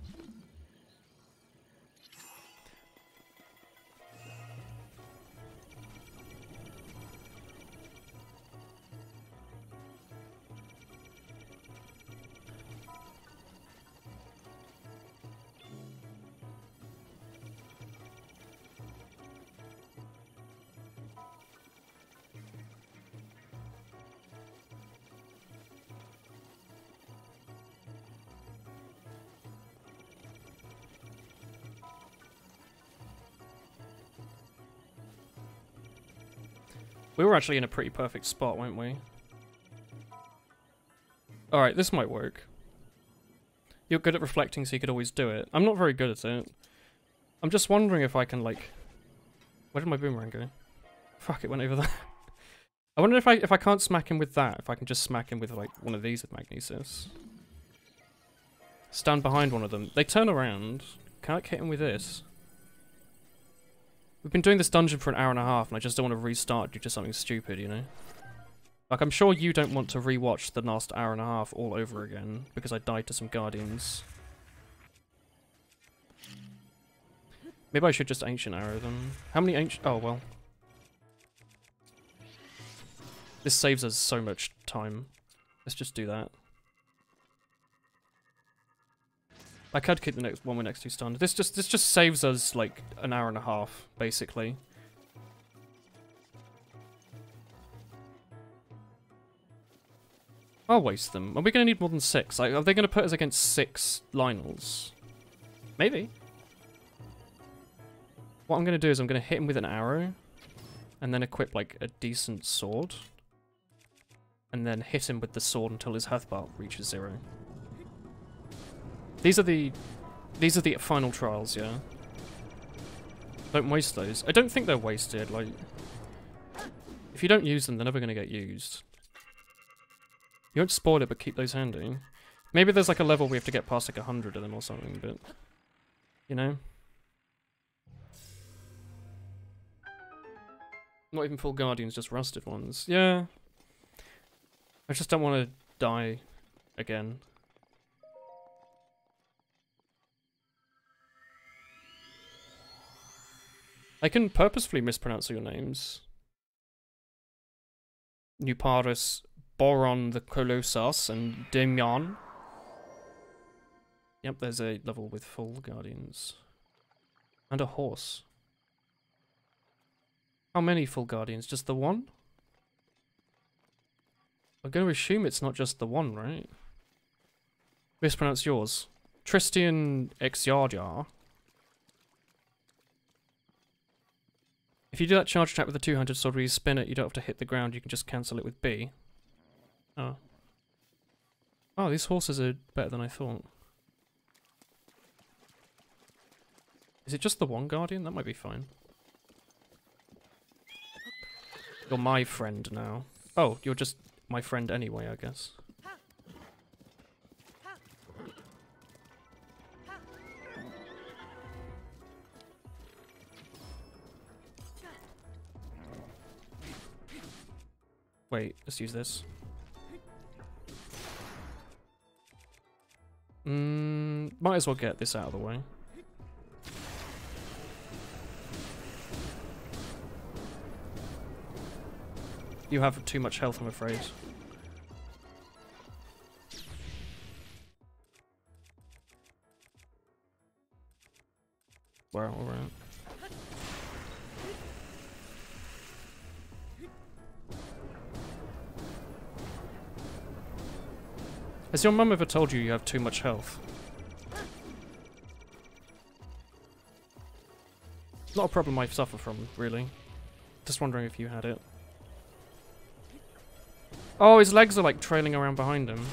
We were actually in a pretty perfect spot, weren't we? Alright, this might work. You're good at reflecting, so you could always do it. I'm not very good at it. I'm just wondering if I can, like... Where did my boomerang go? Fuck, it went over there. I wonder if I can't smack him with that, if I can just smack him with, like, one of these with magnesis. Stand behind one of them. They turn around. Can I hit him with this? We've been doing this dungeon for an hour and a half, and I just don't want to restart due to something stupid, you know? Like, I'm sure you don't want to rewatch the last hour and a half all over again, because I died to some guardians. Maybe I should just ancient arrow them. How many ancient... Oh, well. This saves us so much time. Let's just do that. I could keep the next one we're next to stunned. This just saves us like an hour and a half, basically. I'll waste them. Are we going to need more than 6? Like, are they going to put us against 6 Lionels? Maybe. What I'm going to do is I'm going to hit him with an arrow, and then equip like a decent sword, and then hit him with the sword until his health bar reaches 0. These are the final trials, yeah. Don't waste those. I don't think they're wasted, like... If you don't use them, they're never going to get used. You won't spoil it, but keep those handy. Maybe there's like a level we have to get past like 100 of them or something, but... You know? Not even full guardians, just rusted ones. Yeah. I just don't want to die again. I can purposefully mispronounce your names. Nuparis, Boron the Colossus, and Demian. Yep, there's a level with full guardians. And a horse. How many full guardians? Just the one? I'm going to assume it's not just the one, right? Mispronounce yours. Tristian Exyarjar. If you do that charge attack with the two-handed sword where you spin it, you don't have to hit the ground, you can just cancel it with B. Oh. Oh, these horses are better than I thought. Is it just the one guardian? That might be fine. You're my friend now. Oh, you're just my friend anyway, I guess. Wait, let's use this. Might as well get this out of the way. You have too much health, I'm afraid. Well, alright. Has your mum ever told you have too much health? Not a problem I suffer from, really. Just wondering if you had it. Oh, his legs are like trailing around behind him.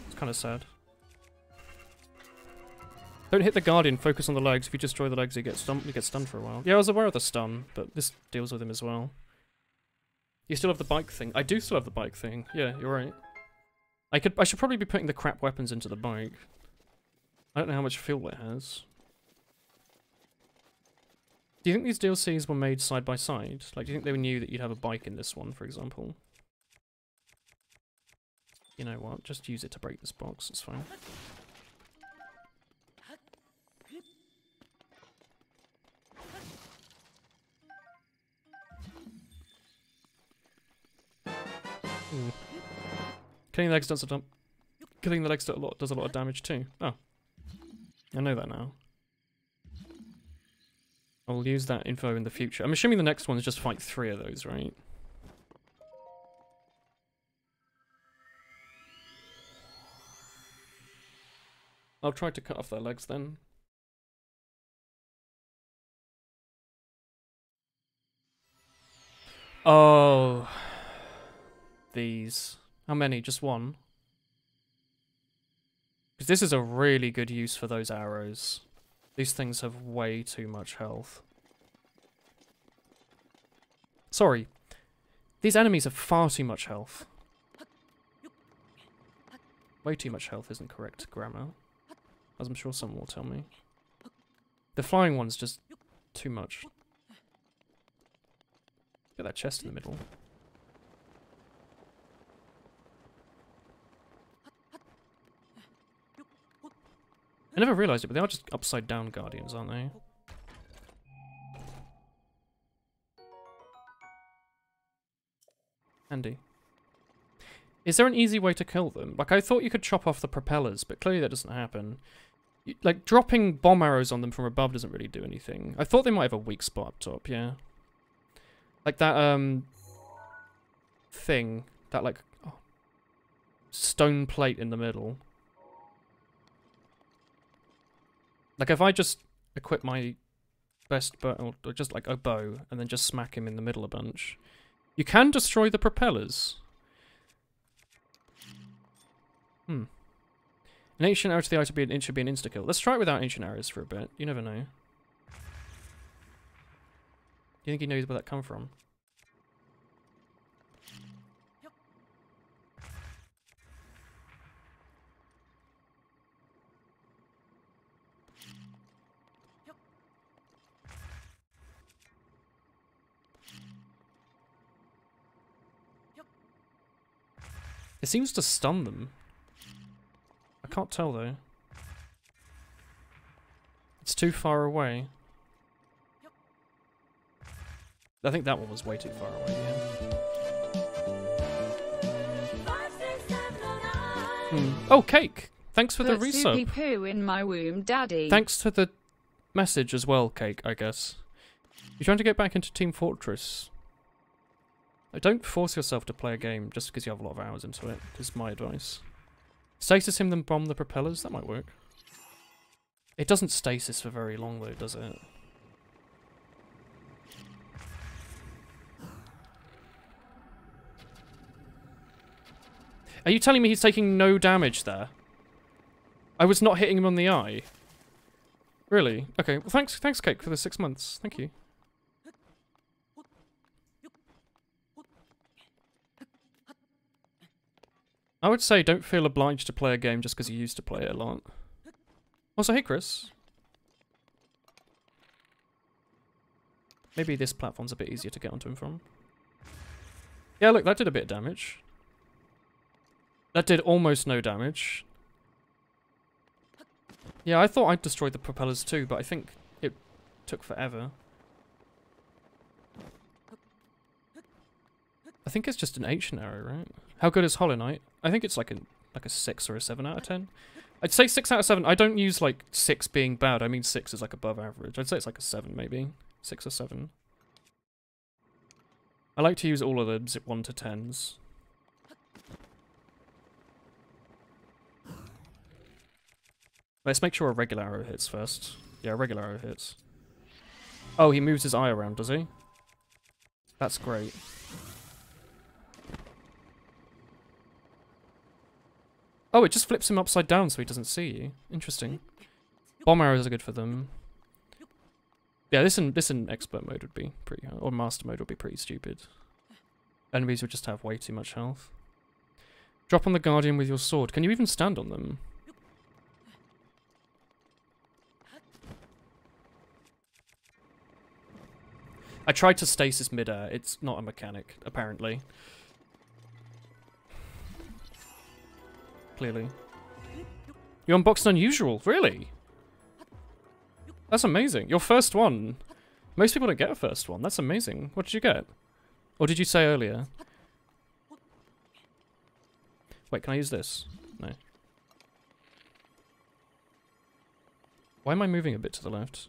It's kind of sad. Don't hit the guardian, focus on the legs. If you destroy the legs, he gets stunned for a while. Yeah, I was aware of the stun, but this deals with him as well. You still have the bike thing. I do still have the bike thing. Yeah, you're right. I should probably be putting the crap weapons into the bike. I don't know how much fuel it has. Do you think these DLCs were made side by side? Like, do you think they knew that you'd have a bike in this one, for example? You know what? Just use it to break this box. It's fine. Killing the legs does a lot of damage too. Oh, I know that now. I'll use that info in the future. I'm assuming the next one is just fight 3 of those, right? I'll try to cut off their legs then. Oh, these. How many? Just one? Because this is a really good use for those arrows. These things have way too much health. Sorry. These enemies have far too much health. Way too much health isn't correct grammar, as I'm sure someone will tell me. The flying one's just too much. Get that chest in the middle. I never realised it, but they are just upside down guardians, aren't they? Handy. Is there an easy way to kill them? Like, I thought you could chop off the propellers, but clearly that doesn't happen. Like, dropping bomb arrows on them from above doesn't really do anything. I thought they might have a weak spot up top, yeah. Like that, thing. That, like, stone plate in the middle. Like, if I just equip my best bow, or just like a bow, and then just smack him in the middle a bunch, you can destroy the propellers. An ancient arrow to the eye should be an insta-kill. Let's try it without ancient arrows for a bit. You never know. Do you think he knows where that come from? It seems to stun them. I can't tell though. It's too far away. I think that one was way too far away, yeah. Oh, Cake! Thanks for the resub. Poo in my womb, Daddy. Thanks for the message as well, Cake, I guess. You're trying to get back into Team Fortress. Don't force yourself to play a game just because you have a lot of hours into it, is my advice. Stasis him, then bomb the propellers, that might work. It doesn't stasis for very long though, does it? Are you telling me he's taking no damage there? I was not hitting him on the eye. Really? Okay, well thanks Cake, for the 6 months. Thank you. I would say don't feel obliged to play a game just because you used to play it a lot. Also, hey Chris. Maybe this platform's a bit easier to get onto him from. Yeah, look, that did a bit of damage. That did almost no damage. Yeah, I thought I'd destroyed the propellers too, but I think it took forever. I think it's just an ancient arrow, right? How good is Hollow Knight? I think it's like a 6 or a 7 out of 10. I'd say 6 out of 7. I don't use like 6 being bad. I mean 6 is like above average. I'd say it's like a 7 maybe. 6 or 7. I like to use all of the 1 to 10s. Let's make sure a regular arrow hits first. Yeah, a regular arrow hits. Oh, he moves his eye around, does he? That's great. Oh, it just flips him upside down so he doesn't see you. Interesting. Bomb arrows are good for them. Yeah, this in expert mode would be pretty hard, or master mode would be pretty stupid. Enemies would just have way too much health. Drop on the guardian with your sword. Can you even stand on them? I tried to stasis mid-air. It's not a mechanic, apparently. Clearly. You unboxed Unusual? Really? That's amazing. Your first one. Most people don't get a first one. That's amazing. What did you get? Or did you say earlier? Wait, can I use this? No. Why am I moving a bit to the left?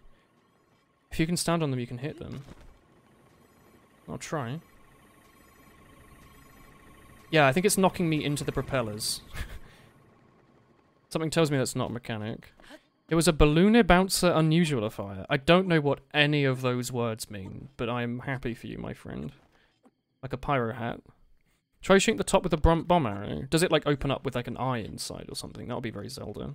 If you can stand on them, you can hit them. I'll try. Yeah, I think it's knocking me into the propellers. Something tells me that's not a mechanic. It was a ballooner bouncer unusualifier. I don't know what any of those words mean, but I am happy for you, my friend. Like a pyro hat. Try shooting the top with a bomb arrow. Does it like open up with like an eye inside or something? That would be very Zelda.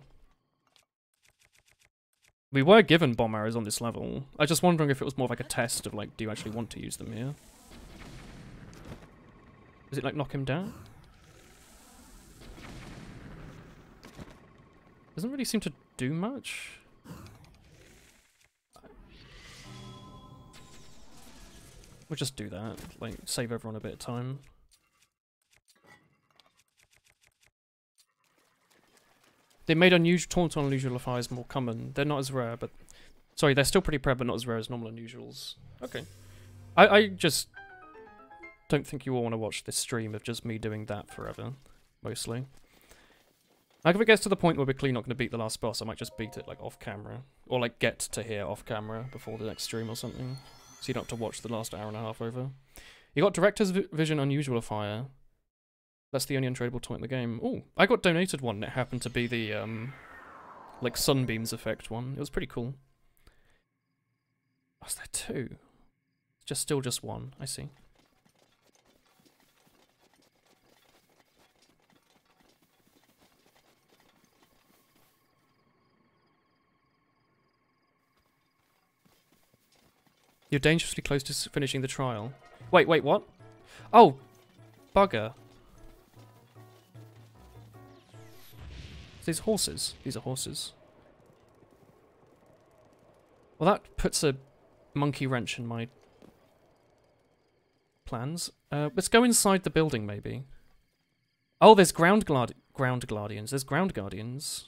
We were given bomb arrows on this level. I was just wondering if it was more like a test of like, do you actually want to use them here? Does it like knock him down? Doesn't really seem to do much. We'll just do that, like save everyone a bit of time. They made taunt unusualifiers more common. They're not as rare, but... Sorry, they're still pretty prevalent, but not as rare as normal unusuals. Okay. I just don't think you all want to watch this stream of just me doing that forever, mostly. Like, if it gets to the point where we're clearly not going to beat the last boss, I might just beat it, like, off-camera. Or, like, get to here off-camera before the next stream or something. So you don't have to watch the last hour and a half over. You got Director's Vision Unusualifier. That's the only untradeable toy in the game. Oh, I got donated one. It happened to be the, like, Sunbeams effect one. It was pretty cool. Oh, is there two? Still just one. I see. You're dangerously close to finishing the trial. Wait, what? Oh! Bugger. These horses. These are horses. Well, that puts a monkey wrench in my plans. Let's go inside the building, maybe. Oh, there's ground guardians. There's ground guardians.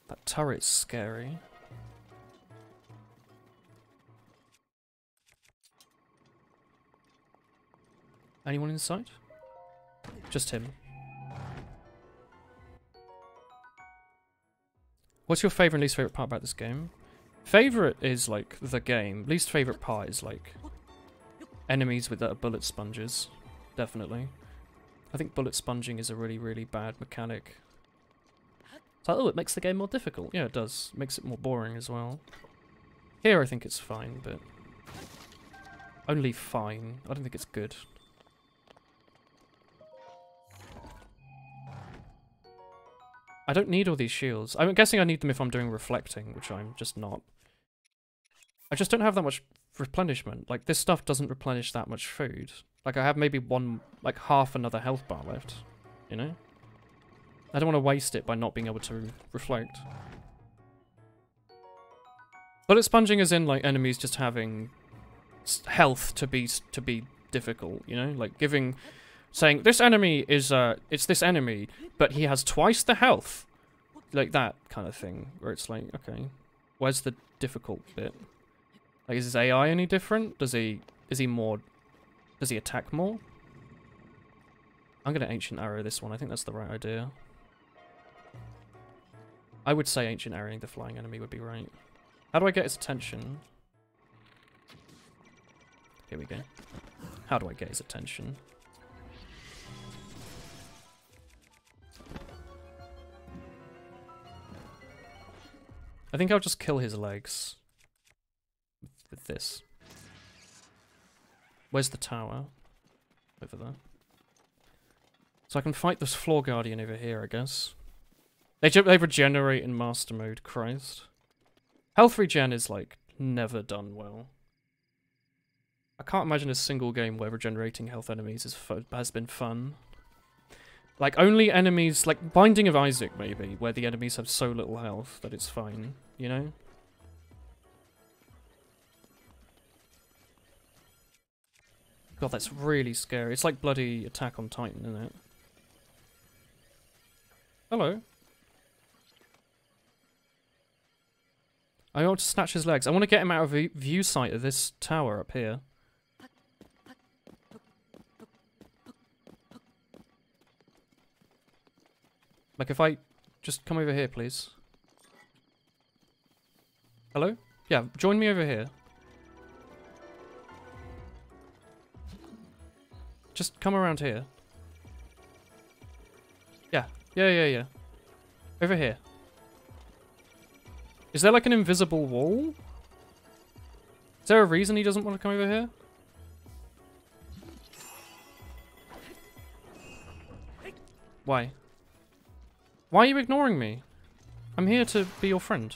That turret's scary. Anyone in sight? Just him. What's your favourite and least favourite part about this game? Favourite is, like, the game. Least favourite part is, like, enemies with that are bullet sponges. Definitely. I think bullet sponging is a really, really bad mechanic. It's like, oh, it makes the game more difficult. Yeah, it does. It makes it more boring as well. Here, I think it's fine, but... only fine. I don't think it's good. I don't need all these shields. I'm guessing I need them if I'm doing reflecting, which I'm just not. I just don't have that much replenishment. Like, this stuff doesn't replenish that much food. Like, I have maybe like half another health bar left, you know? I don't want to waste it by not being able to reflect. Bullet sponging is in, like, enemies just having health to be difficult, you know? Like, saying, this enemy is, it's this enemy, but he has twice the health. Like, that kind of thing, where it's like, okay, where's the difficult bit? Like, is his AI any different? Does he attack more? I'm gonna Ancient Arrow this one. I think that's the right idea. I would say Ancient Arrowing the flying enemy would be right. How do I get his attention? Here we go. How do I get his attention? I think I'll just kill his legs. With this. Where's the tower? Over there. So I can fight this floor guardian over here, I guess. They regenerate in master mode, Christ. Health regen is, like, never done well. I can't imagine a single game where regenerating health enemies has been fun. Like, only enemies, like Binding of Isaac, maybe, where the enemies have so little health that it's fine, you know? God, that's really scary. It's like bloody Attack on Titan, isn't it? Hello. I want to snatch his legs. I want to get him out of view sight of this tower up here. Like, if I just come over here, please. Hello? Yeah, join me over here. Just come around here. Yeah. Yeah. Over here. Is there like an invisible wall? Is there a reason he doesn't want to come over here? Why? Why are you ignoring me? I'm here to be your friend.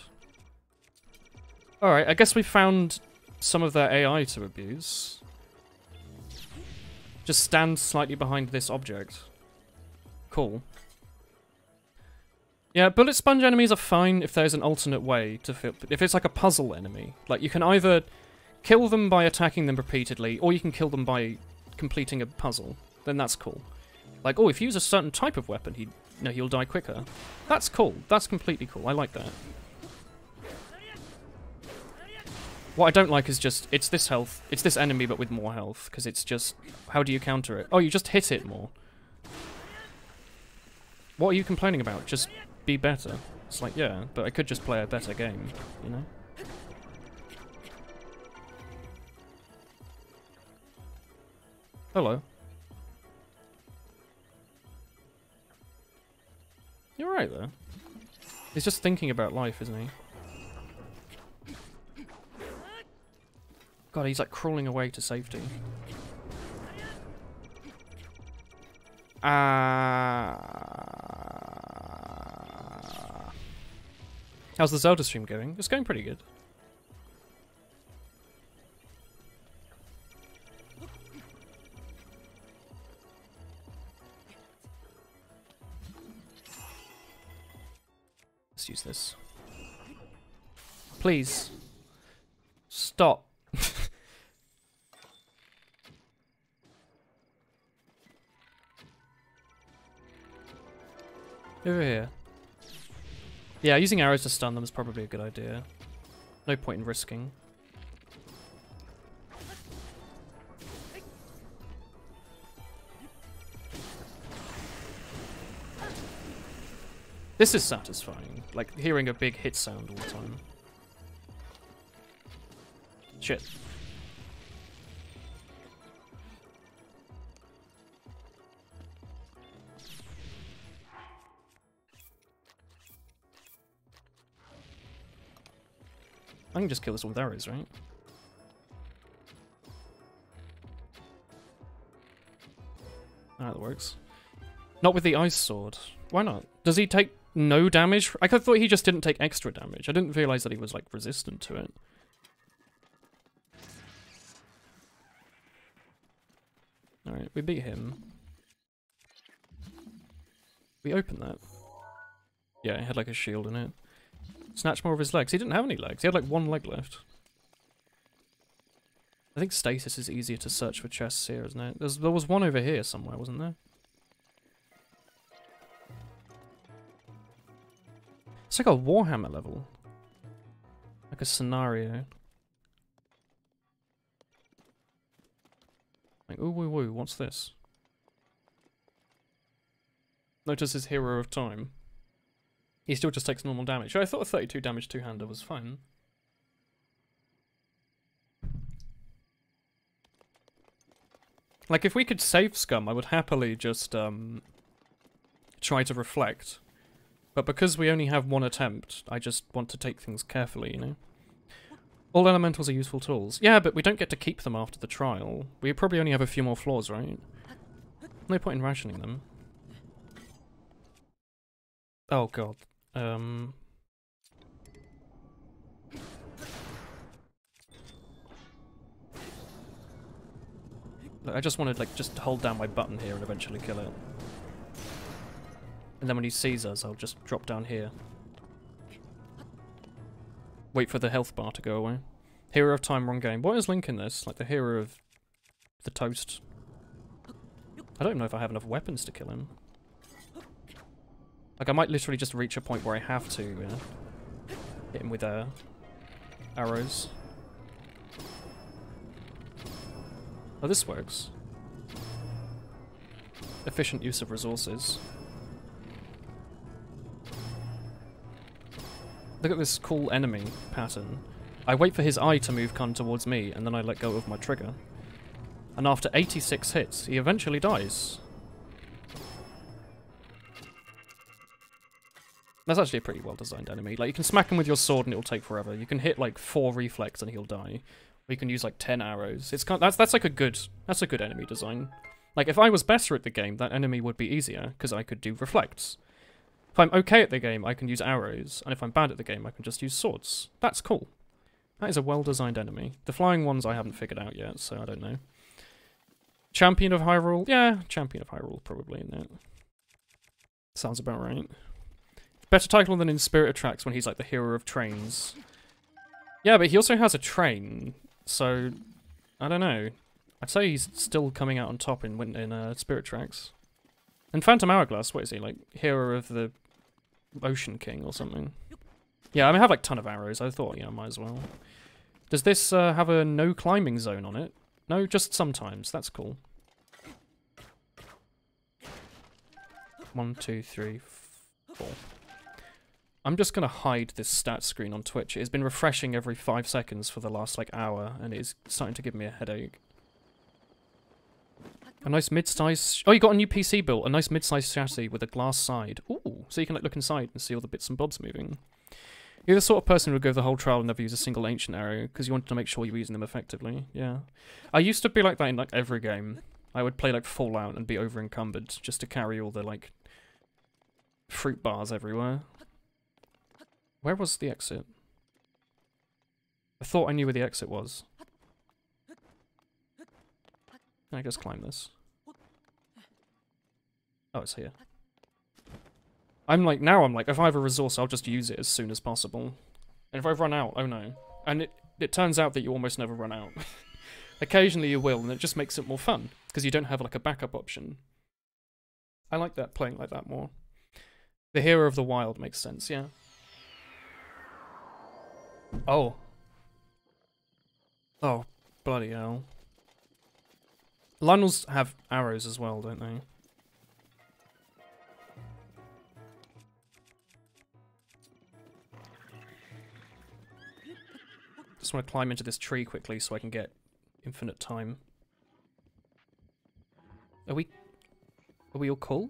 Alright, I guess we found some of their AI to abuse. Just stand slightly behind this object. Cool. Yeah, bullet sponge enemies are fine if there's an alternate way to feel. If it's like a puzzle enemy. Like, you can either kill them by attacking them repeatedly, or you can kill them by completing a puzzle. Then that's cool. Like, oh, if you use a certain type of weapon, he'll die quicker. That's cool. That's completely cool. I like that. What I don't like is just, it's this health. It's this enemy, but with more health. Because it's just, how do you counter it? Oh, you just hit it more. What are you complaining about? Just be better. It's like, yeah, but I could just play a better game, you know? Hello. You're right there. He's just thinking about life, isn't he? God, he's like crawling away to safety. How's the Zelda stream going? It's going pretty good. Let's use this. Please. Stop. Over here. Yeah, using arrows to stun them is probably a good idea. No point in risking. This is satisfying, like hearing a big hit sound all the time. Shit. I can just kill this one with arrows, right? Ah, that works. Not with the ice sword. Why not? Does he take no damage? I thought he just didn't take extra damage. I didn't realize that he was, like, resistant to it. Alright, we beat him. We opened that. Yeah, it had, like, a shield in it. Snatch more of his legs. He didn't have any legs. He had, like, one leg left. I think stasis is easier to search for chests here, isn't it? There was one over here somewhere, wasn't there? It's like a Warhammer level. Like a scenario. Like, ooh, woo, woo, what's this? Notice his Hero of Time. He still just takes normal damage. I thought a 32 damage two-hander was fine. Like, if we could save Scum, I would happily just, try to reflect. But because we only have one attempt, I just want to take things carefully, you know? All elementals are useful tools. Yeah, but we don't get to keep them after the trial. We probably only have a few more floors, right? No point in rationing them. Oh god. Look, I just wanted, like, just hold down my button here and eventually kill it. And then when he sees us, I'll just drop down here. Wait for the health bar to go away. Hero of Time, wrong game. What is Link in this? Like the hero of the toast. I don't know if I have enough weapons to kill him. Like, I might literally just reach a point where I have to hit him with arrows. Oh, this works. Efficient use of resources. Look at this cool enemy pattern. I wait for his eye to move towards me, and then I let go of my trigger. And after 86 hits, he eventually dies. That's actually a pretty well-designed enemy. Like, you can smack him with your sword and it'll take forever. You can hit, like, 4 reflex and he'll die. Or you can use, like, 10 arrows. It's kind of, that's like a good enemy design. Like, if I was better at the game, that enemy would be easier, because I could do reflects. If I'm okay at the game, I can use arrows, and if I'm bad at the game, I can just use swords. That's cool. That is a well-designed enemy. The flying ones I haven't figured out yet, so I don't know. Champion of Hyrule? Yeah, Champion of Hyrule, probably, isn't it? Sounds about right. Better title than in Spirit Tracks when he's like the hero of trains. Yeah, but he also has a train, so I don't know. I'd say he's still coming out on top in Spirit Tracks. And Phantom Hourglass, what is he, like, hero of the Ocean King or something? Yeah, I mean, I have like a ton of arrows. I thought, might as well. Does this have a no climbing zone on it? No, just sometimes. That's cool. 1, 2, 3, 4. I'm just gonna hide this stat screen on Twitch. It's been refreshing every 5 seconds for the last, like, hour, and it's starting to give me a headache. A nice mid-size... Oh, you got a new PC built. A nice mid-size chassis with a glass side. Ooh, so you can, like, look inside and see all the bits and bobs moving. You're the sort of person who would go the whole trial and never use a single ancient arrow, because you wanted to make sure you were using them effectively. Yeah. I used to be like that in, like, every game. I would play, like, Fallout and be over-encumbered just to carry all the, like, fruit bars everywhere. Where was the exit? I thought I knew where the exit was. I just climb this. Oh, it's here. Now I'm like, if I have a resource, I'll just use it as soon as possible. And if I run out, oh no. And it turns out that you almost never run out. Occasionally you will, and it just makes it more fun, because you don't have like a backup option. I like that, playing like that more. The hero of the wild makes sense, yeah. Oh. Oh, bloody hell. Lionels have arrows as well, don't they? just want to climb into this tree quickly so I can get infinite time. Are we all cool?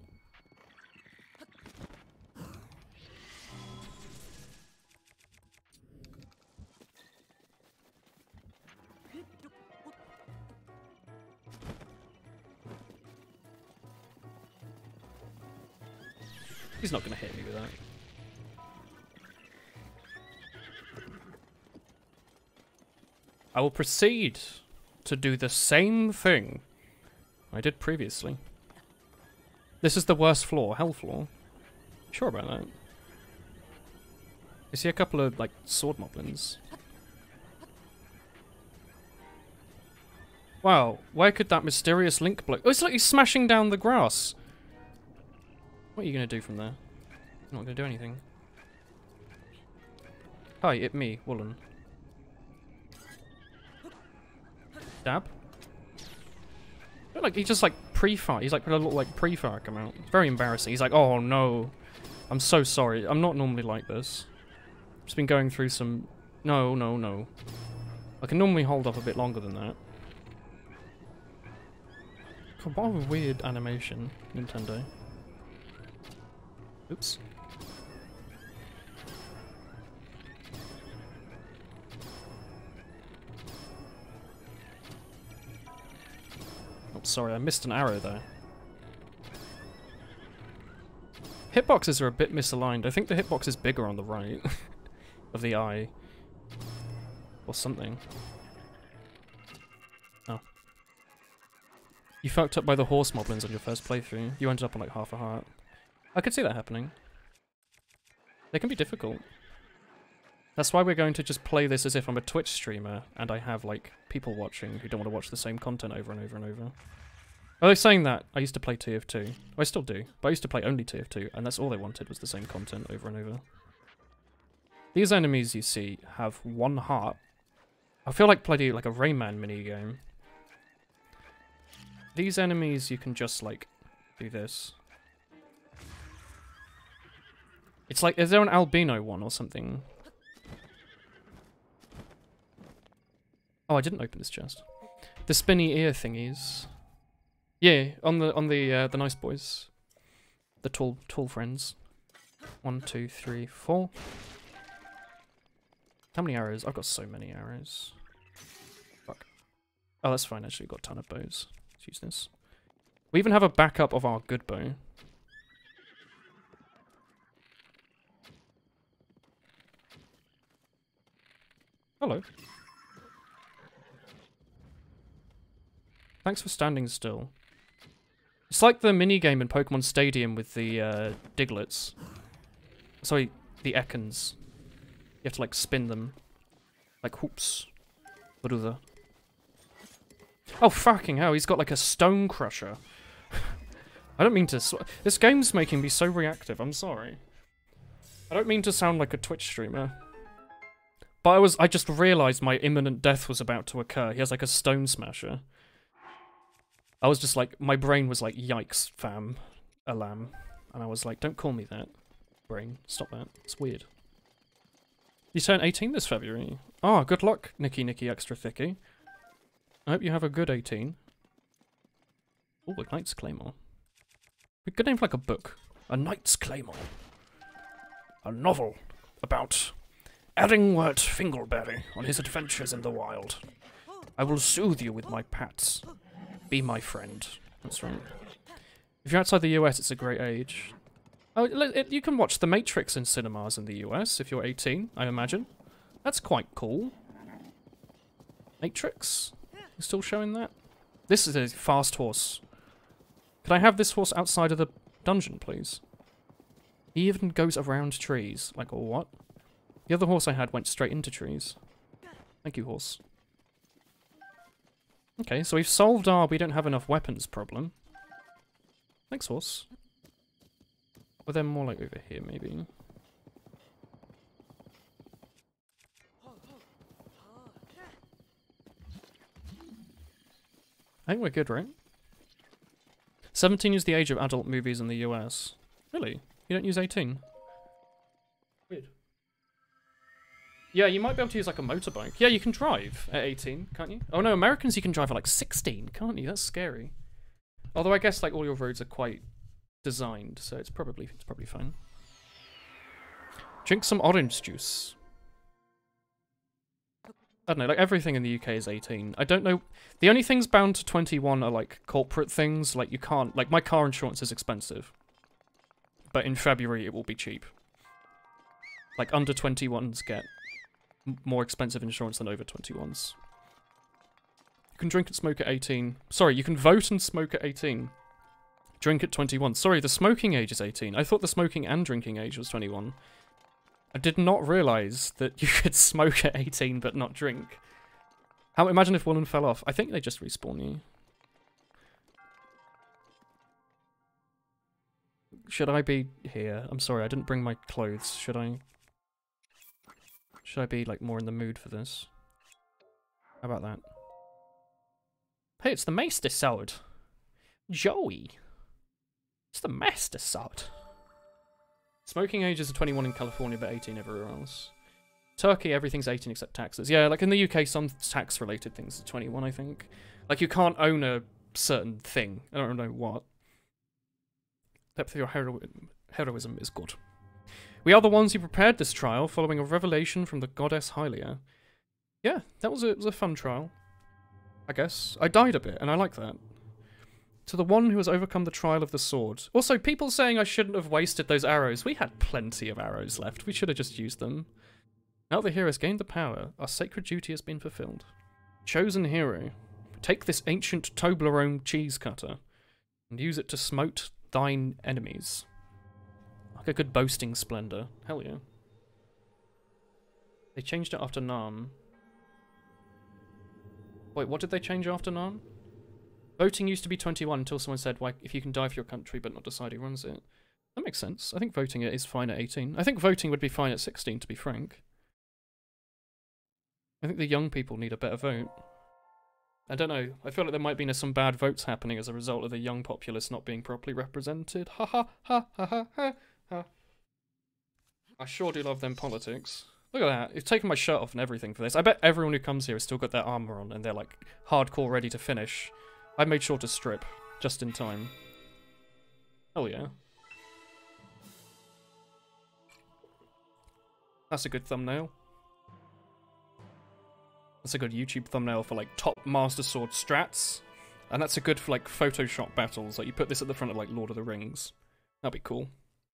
He's not going to hit me with that. I will proceed to do the same thing I did previously. This is the worst floor, hell floor. Sure about that. You see a couple of, like, sword moblins. Wow, where could that mysterious link blow? Oh, it's like he's smashing down the grass. What are you going to do from there? You're not going to do anything. Hi, it me, Woolen. Dab? Like, he just, like, pre-fire. He's, like, put a little, like, pre-fire come out. It's very embarrassing. He's like, oh, no. I'm so sorry. I'm not normally like this. I've just been going through some... No, no, no. I can normally hold up a bit longer than that. God, what a weird animation, Nintendo. Oops. Oh, sorry, I missed an arrow there. Hitboxes are a bit misaligned. I think the hitbox is bigger on the right of the eye. Or something. Oh. You fucked up by the horse moblins on your first playthrough. You ended up on like half a heart. I could see that happening. They can be difficult. That's why we're going to just play this as if I'm a Twitch streamer and I have, like, people watching who don't want to watch the same content over and over and over. Although saying that, I used to play TF2. Well, I still do, but I used to play only TF2, and that's all they wanted was the same content over and over. These enemies you see have one heart. I feel like playing like a Rayman minigame. These enemies you can just, like, do this. It's like, is there an albino one or something? Oh, I didn't open this chest. The spinny ear thingies. Yeah, on the nice boys. The tall friends. 1, 2, 3, 4. How many arrows? I've got so many arrows. Fuck. Oh, that's fine, actually. We've got a ton of bows. Let's use this. We even have a backup of our good bow. Hello. Thanks for standing still. It's like the minigame in Pokemon Stadium with the Diglets. Sorry, the Ekans. You have to, like, spin them. Like hoops. Brother. Oh, fucking hell, he's got, like, a stone crusher. I don't mean to... This game's making me so reactive, I'm sorry. I don't mean to sound like a Twitch streamer. But I just realised my imminent death was about to occur. He has, like, a stone smasher. I was just like, my brain was like, yikes, fam, a lamb. And I was like, don't call me that, brain. Stop that. It's weird. You turn 18 this February. Oh, good luck, Nicky Extra Thicky. I hope you have a good 18. Oh, a Knight's Claymore. A good name for like a book. A Knight's Claymore. A novel about Addingwort Fingleberry on his adventures in the wild. I will soothe you with my pats. Be my friend. That's right. If you're outside the US, it's a great age. Oh, you can watch The Matrix in cinemas in the US if you're 18, I imagine. That's quite cool. Matrix? You still showing that? This is a fast horse. Could I have this horse outside of the dungeon, please? He even goes around trees. Like, or what? The other horse I had went straight into trees. Thank you, horse. Okay, so we've solved our we don't have enough weapons problem. Thanks, horse. Or they're more like over here, maybe. I think we're good, right? 17 is the age of adult movies in the US. Really? You don't use 18? Weird. Yeah, you might be able to use like a motorbike. Yeah, you can drive at 18, can't you? Oh no, Americans you can drive at like 16, can't you? That's scary. Although I guess like all your roads are quite designed, so it's probably fine. Drink some orange juice. I don't know, like everything in the UK is 18. I don't know. The only things bound to 21 are like corporate things. Like you can't, like my car insurance is expensive. But in February it will be cheap. Like under 21s get more expensive insurance than over 21s. You can drink and smoke at 18. Sorry, you can vote and smoke at 18. Drink at 21. Sorry, the smoking age is 18. I thought the smoking and drinking age was 21. I did not realise that you could smoke at 18 but not drink. Imagine if Woolen fell off. I think they just respawn you. Should I be here? I'm sorry, I didn't bring my clothes. Should I be, like, more in the mood for this? How about that? Hey, it's the Maester Sword. Joey. It's the Maester Sword. Smoking age is 21 in California, but 18 everywhere else. Turkey, everything's 18 except taxes. Yeah, like in the UK, some tax-related things are 21, I think. Like, you can't own a certain thing. I don't know what. Depth of your heroism is good. We are the ones who prepared this trial, following a revelation from the goddess Hylia. Yeah, that was a fun trial. I guess. I died a bit, and I like that. To the one who has overcome the trial of the sword. Also, people saying I shouldn't have wasted those arrows. We had plenty of arrows left. We should have just used them. Now the hero has gained the power. Our sacred duty has been fulfilled. Chosen hero. Take this ancient Toblerone cheese cutter and use it to smote thine enemies. Like a good boasting splendor. Hell yeah. They changed it after Narn. Wait, what did they change after Narn? Voting used to be 21 until someone said, "Why, if you can die for your country but not decide who runs it." That makes sense. I think voting is fine at 18. I think voting would be fine at 16, to be frank. I think the young people need a better vote. I don't know. I feel like there might be some bad votes happening as a result of the young populace not being properly represented. Ha ha ha ha ha ha ha. I sure do love them politics. Look at that. It's taken my shirt off and everything for this. I bet everyone who comes here has still got their armor on and they're like hardcore ready to finish. I made sure to strip, just in time. Hell yeah. That's a good thumbnail. That's a good YouTube thumbnail for like top Master Sword strats. And that's a good for like Photoshop battles. Like you put this at the front of like Lord of the Rings. That'd be cool.